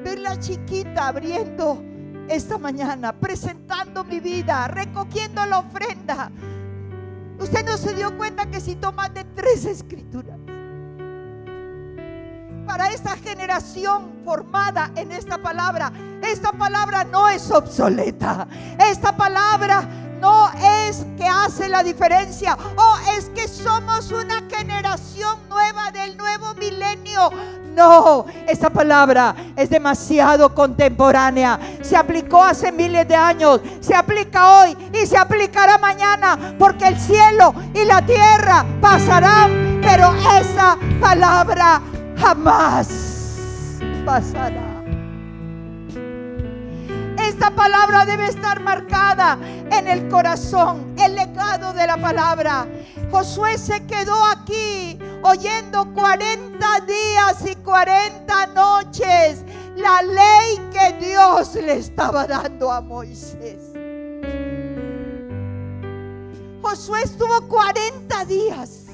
Speaker 2: Ver la chiquita abriendo esta mañana, presentando mi vida, recogiendo la ofrenda. Usted no se dio cuenta que si tomas de 3 escrituras para esta generación formada en esta palabra no es obsoleta. Esta palabra no es que hace la diferencia, es que somos una generación nueva del nuevo milenio. No, esa palabra es demasiado contemporánea. Se aplicó hace miles de años, se aplica hoy y se aplicará mañana, porque el cielo y la tierra pasarán, pero esa palabra jamás pasará. Esta palabra debe estar marcada en el corazón, el legado de la palabra. Josué se quedó aquí oyendo 40 días y 40 noches la ley que Dios le estaba dando a Moisés. Josué estuvo 40 días.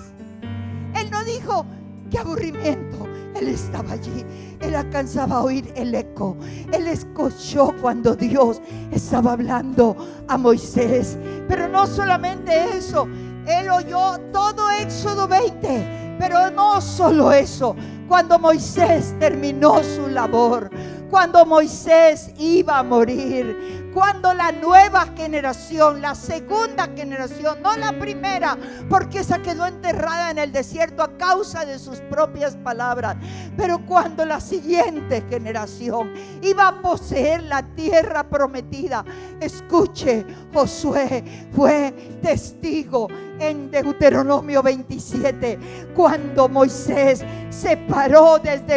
Speaker 2: Él no dijo, qué aburrimiento. Él estaba allí. Él alcanzaba a oír el eco. Él escuchó cuando Dios estaba hablando a Moisés. Pero no solamente eso, él oyó todo Éxodo 20. Pero no solo eso. Cuando Moisés terminó su labor, cuando Moisés iba a morir, cuando la nueva generación, la segunda generación, no la primera, porque esa quedó enterrada en el desierto a causa de sus propias palabras, pero cuando la siguiente generación iba a poseer la tierra prometida, escuche, Josué fue testigo en Deuteronomio 27, cuando Moisés se paró desde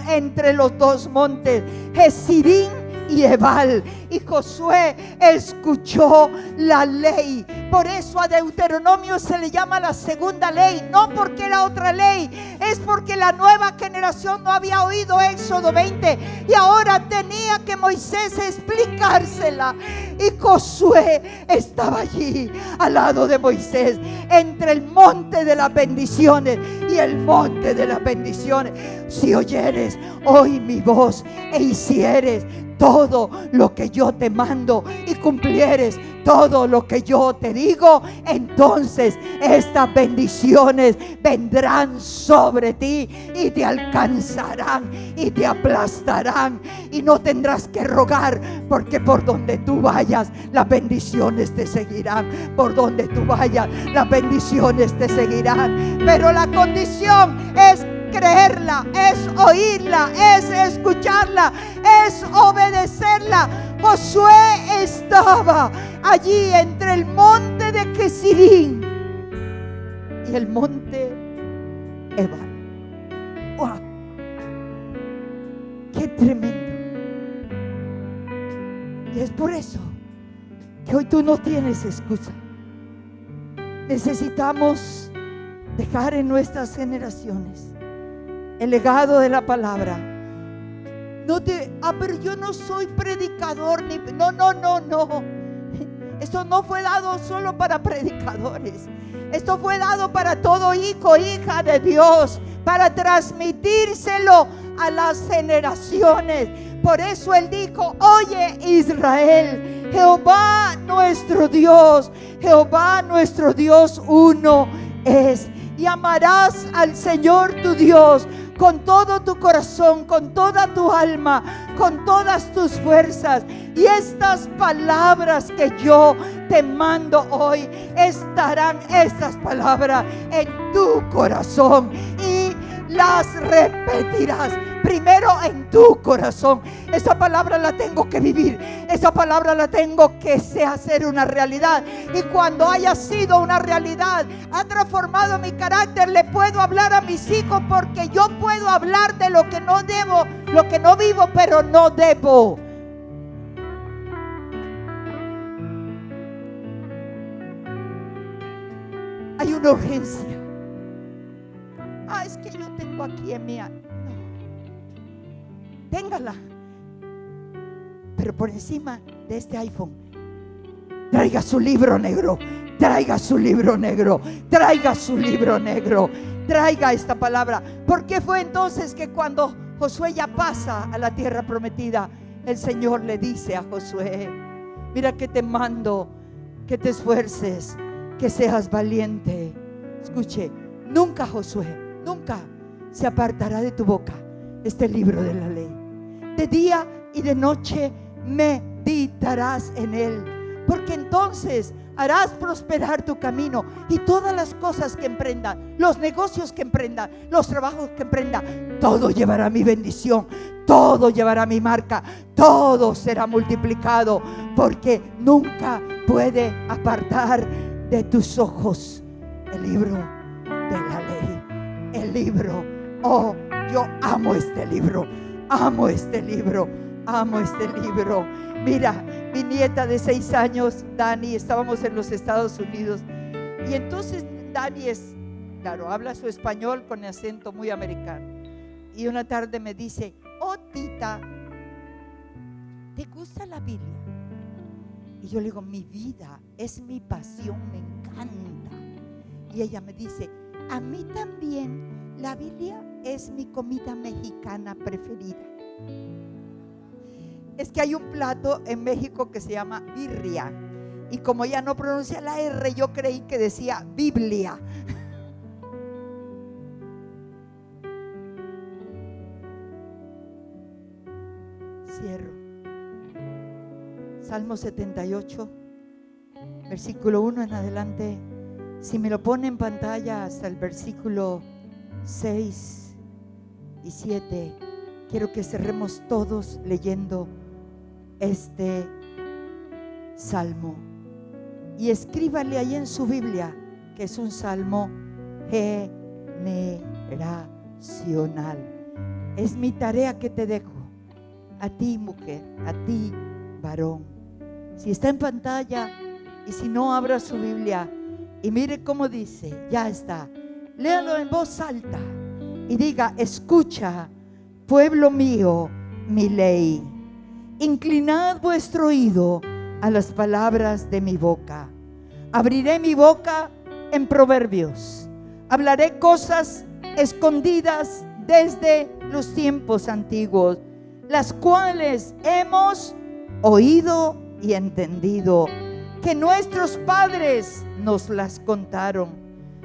Speaker 2: entre los dos montes, Gesirim y Ebal, y Josué escuchó la ley. Por eso a Deuteronomio se le llama la segunda ley, no porque era otra ley, es porque la nueva generación no había oído Éxodo 20 y ahora tenía que Moisés explicársela. Y Josué estaba allí al lado de Moisés, entre el monte de las bendiciones y el monte de las bendiciones. Si oyeres hoy mi voz e hicieres todo lo que yo te mando y cumplieres todo lo que yo te digo, entonces estas bendiciones vendrán sobre ti y te alcanzarán y te aplastarán, y no tendrás que rogar, porque por donde tú vayas las bendiciones te seguirán. Por donde tú vayas las bendiciones te seguirán, pero la condición es creerla, es oírla, es escucharla, es obedecerla. Josué estaba allí entre el monte de Gesirim y el monte Ebal. ¡Wow! ¡Qué tremendo! Y es por eso que hoy tú no tienes excusa. Necesitamos dejar en nuestras generaciones el legado de la palabra. Pero yo no soy predicador no. Esto no fue dado solo para predicadores. Esto fue dado para todo hijo, hija de Dios, para transmitírselo a las generaciones. Por eso él dijo: oye Israel, Jehová nuestro Dios uno es. Y amarás al Señor tu Dios con todo tu corazón, con toda tu alma, con todas tus fuerzas. Y estas palabras que yo te mando hoy, estarán estas palabras en tu corazón y las repetirás. Primero en tu corazón. Esa palabra la tengo que vivir. Esa palabra la tengo que hacer una realidad. Y cuando haya sido una realidad, ha transformado mi carácter, le puedo hablar a mis hijos, porque yo puedo hablar de lo que no debo, lo que no vivo, pero no debo. Hay una urgencia. Es que yo tengo aquí en mi alma. Téngala, pero por encima de este iPhone, traiga su libro negro, traiga su libro negro, traiga su libro negro, traiga esta palabra. Porque fue entonces que cuando Josué ya pasa a la tierra prometida, el Señor le dice a Josué: mira que te mando que te esfuerces, que seas valiente. Escuche, nunca, Josué, nunca se apartará de tu boca este libro de la ley. De día y de noche meditarás en él, porque entonces harás prosperar tu camino, y todas las cosas que emprenda, los negocios que emprenda, los trabajos que emprenda, todo llevará mi bendición, todo llevará mi marca, todo será multiplicado, porque nunca puede apartar de tus ojos el libro de la ley. El libro, oh, yo amo este libro, amo este libro, amo este libro. Mira, mi nieta de 6 años, Dani, estábamos en los Estados Unidos, y entonces Dani claro, habla su español con acento muy americano, y una tarde me dice: oh, tita, ¿te gusta la Biblia? Y yo le digo: mi vida, es mi pasión, me encanta. Y ella me dice: a mí también, la Biblia es mi comida mexicana preferida. Es que hay un plato en México que se llama birria, y como ella no pronuncia la R, yo creí que decía Biblia. Cierro. Salmo 78, versículo 1 en adelante. Si me lo pone en pantalla hasta el versículo 6 y 7, quiero que cerremos todos leyendo este salmo. Y escríbale ahí en su Biblia que es un salmo generacional. Es mi tarea que te dejo, a ti, mujer, a ti, varón. Si está en pantalla, y si no, abra su Biblia y mire cómo dice. Ya está. Léalo en voz alta y diga: escucha, pueblo mío, mi ley. Inclinad vuestro oído a las palabras de mi boca. Abriré mi boca en proverbios. Hablaré cosas escondidas desde los tiempos antiguos, las cuales hemos oído y entendido, que nuestros padres nos las contaron.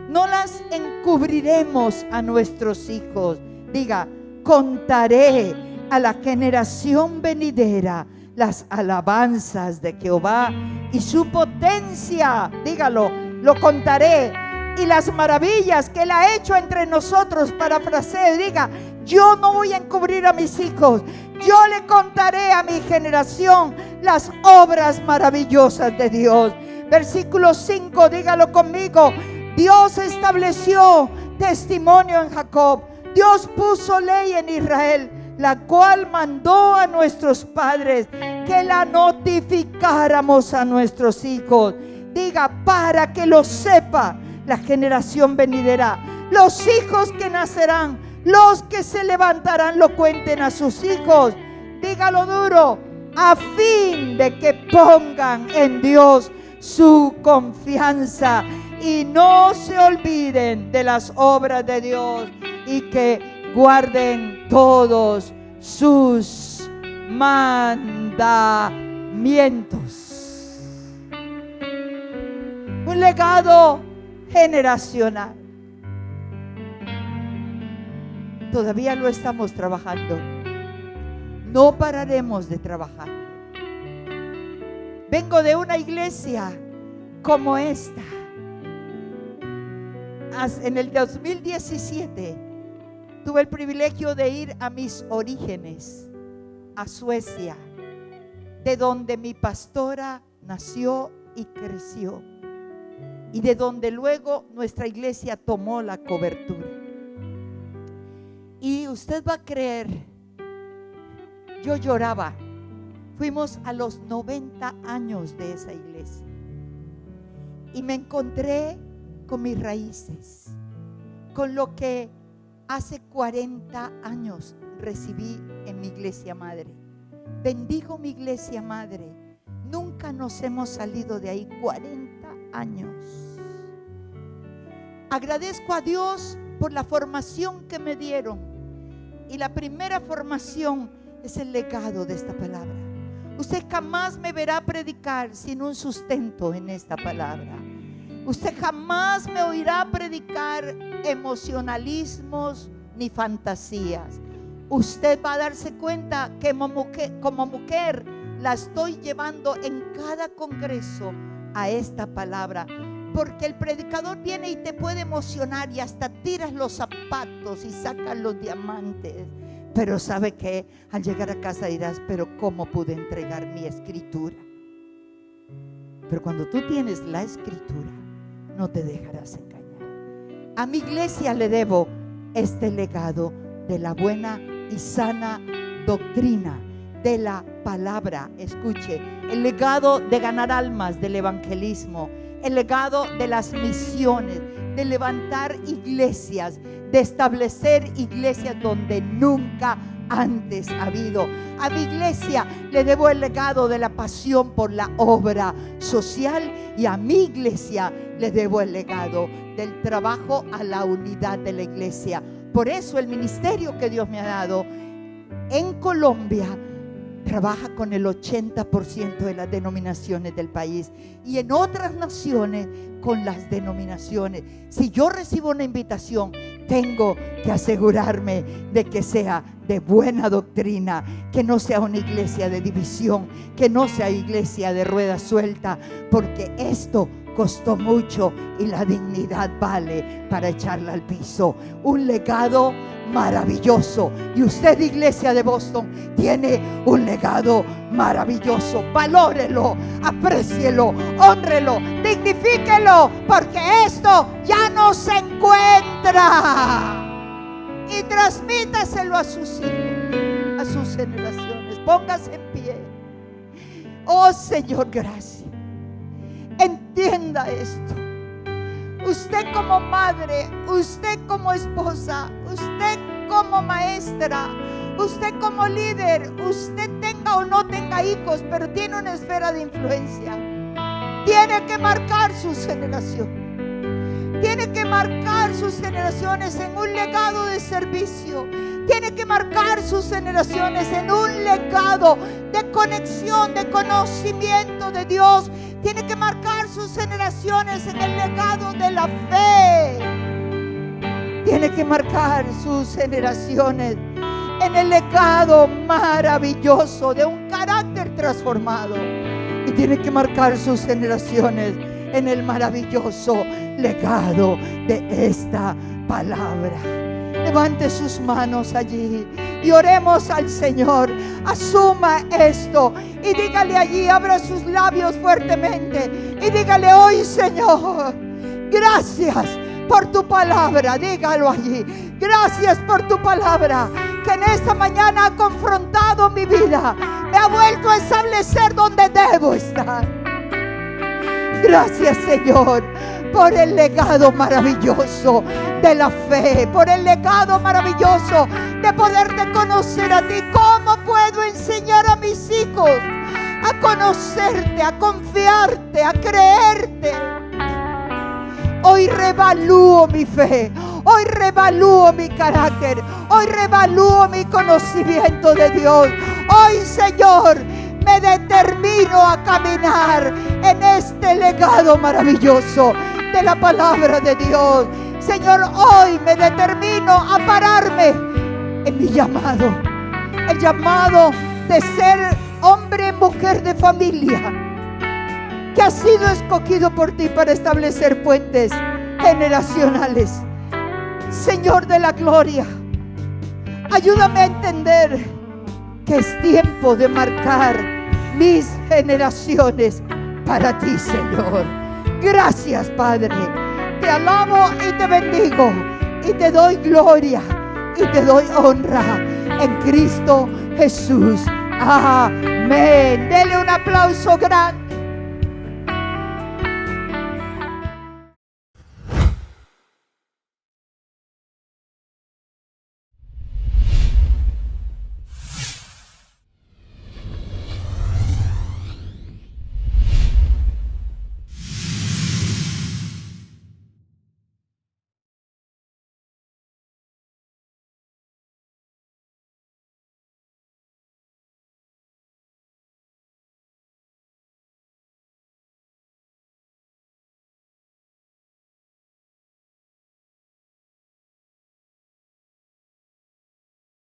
Speaker 2: No las encubriremos a nuestros hijos. Diga: contaré a la generación venidera las alabanzas de Jehová y su potencia. Dígalo: lo contaré, y las maravillas que él ha hecho entre nosotros. Parafraseo, diga: yo no voy a encubrir a mis hijos, yo le contaré a mi generación las obras maravillosas de Dios. Versículo 5, dígalo conmigo: Dios estableció testimonio en Jacob, Dios puso ley en Israel, la cual mandó a nuestros padres que la notificáramos a nuestros hijos. Diga: para que lo sepa la generación venidera, los hijos que nacerán, los que se levantarán, lo cuenten a sus hijos. Dígalo duro: a fin de que pongan en Dios su confianza y no se olviden de las obras de Dios, y que guarden todos sus mandamientos. Un legado generacional. todavía lo estamos trabajando. No pararemos de trabajar. Vengo de una iglesia como esta. En el 2017 tuve el privilegio de ir a mis orígenes, a Suecia, de donde mi pastora nació y creció, y de donde luego nuestra iglesia tomó la cobertura. Y usted va a creer, yo lloraba. Fuimos a los 90 años de esa iglesia y me encontré con mis raíces, con lo que hace 40 años recibí en mi iglesia madre. Bendigo mi iglesia madre. Nunca nos hemos salido de ahí, 40 años. Agradezco a Dios por la formación que me dieron. Y la primera formación es el legado de esta palabra. Usted jamás me verá predicar sin un sustento en esta palabra. Usted jamás me oirá predicar emocionalismos ni fantasías. Usted va a darse cuenta que como mujer la estoy llevando en cada congreso a esta palabra. Porque el predicador viene y te puede emocionar y hasta tiras los zapatos y sacas los diamantes. Pero sabe que al llegar a casa dirás, pero ¿cómo pude entregar mi escritura? Pero cuando tú tienes la escritura, no te dejarás engañar. A mi iglesia le debo este legado de la buena y sana doctrina, de la palabra. Escuche, el legado de ganar almas, del evangelismo, el legado de las misiones, de levantar iglesias, de establecer iglesias donde nunca antes ha habido. A mi iglesia le debo el legado de la pasión por la obra social, y a mi iglesia le debo el legado del trabajo a la unidad de la iglesia. Por eso el ministerio que Dios me ha dado en Colombia trabaja con el 80% de las denominaciones del país, y en otras naciones con las denominaciones. Si yo recibo una invitación, tengo que asegurarme de que sea de buena doctrina, que no sea una iglesia de división, que no sea iglesia de rueda suelta, porque esto costó mucho y la dignidad vale para echarla al piso. Un legado maravilloso, y usted, iglesia de Boston, tiene un legado maravilloso. Valórelo, aprécielo, hónrelo, dignifíquelo, porque esto ya no se encuentra. Y transmítaselo a sus hijos, a sus generaciones. Póngase en pie. Oh Señor, gracias. Entienda esto. Usted como madre, usted como esposa, usted como maestra, usted como líder, usted tenga o no tenga hijos, pero tiene una esfera de influencia. Tiene que marcar sus generaciones. Tiene que marcar sus generaciones en un legado de servicio. Tiene que marcar sus generaciones en un legado de conexión, de conocimiento de Dios. Tiene que marcar sus generaciones en el legado de la fe. Tiene que marcar sus generaciones en el legado maravilloso de un carácter transformado. Y tiene que marcar sus generaciones en el maravilloso legado de esta palabra. Levante sus manos allí y oremos al Señor. Asuma esto y dígale allí, abra sus labios fuertemente y dígale: hoy, Señor, gracias por tu palabra. Dígalo allí: gracias por tu palabra, que en esta mañana ha confrontado mi vida, me ha vuelto a establecer donde debo estar. Gracias, Señor, por el legado maravilloso de la fe, por el legado maravilloso de poderte conocer a ti. ¿Cómo puedo enseñar a mis hijos a conocerte, a confiarte, a creerte? Hoy revalúo mi fe, hoy revalúo mi carácter, hoy revalúo mi conocimiento de Dios. Hoy, Señor, me determino a caminar en este legado maravilloso de la palabra de Dios. Señor, hoy me determino a pararme en mi llamado, el llamado de ser hombre, mujer de familia, que ha sido escogido por ti para establecer puentes generacionales. Señor de la gloria, ayúdame a entender que es tiempo de marcar mis generaciones para ti, Señor. Gracias, Padre. Te alabo y te bendigo y te doy gloria y te doy honra en Cristo Jesús. Amén. Dele un aplauso grande.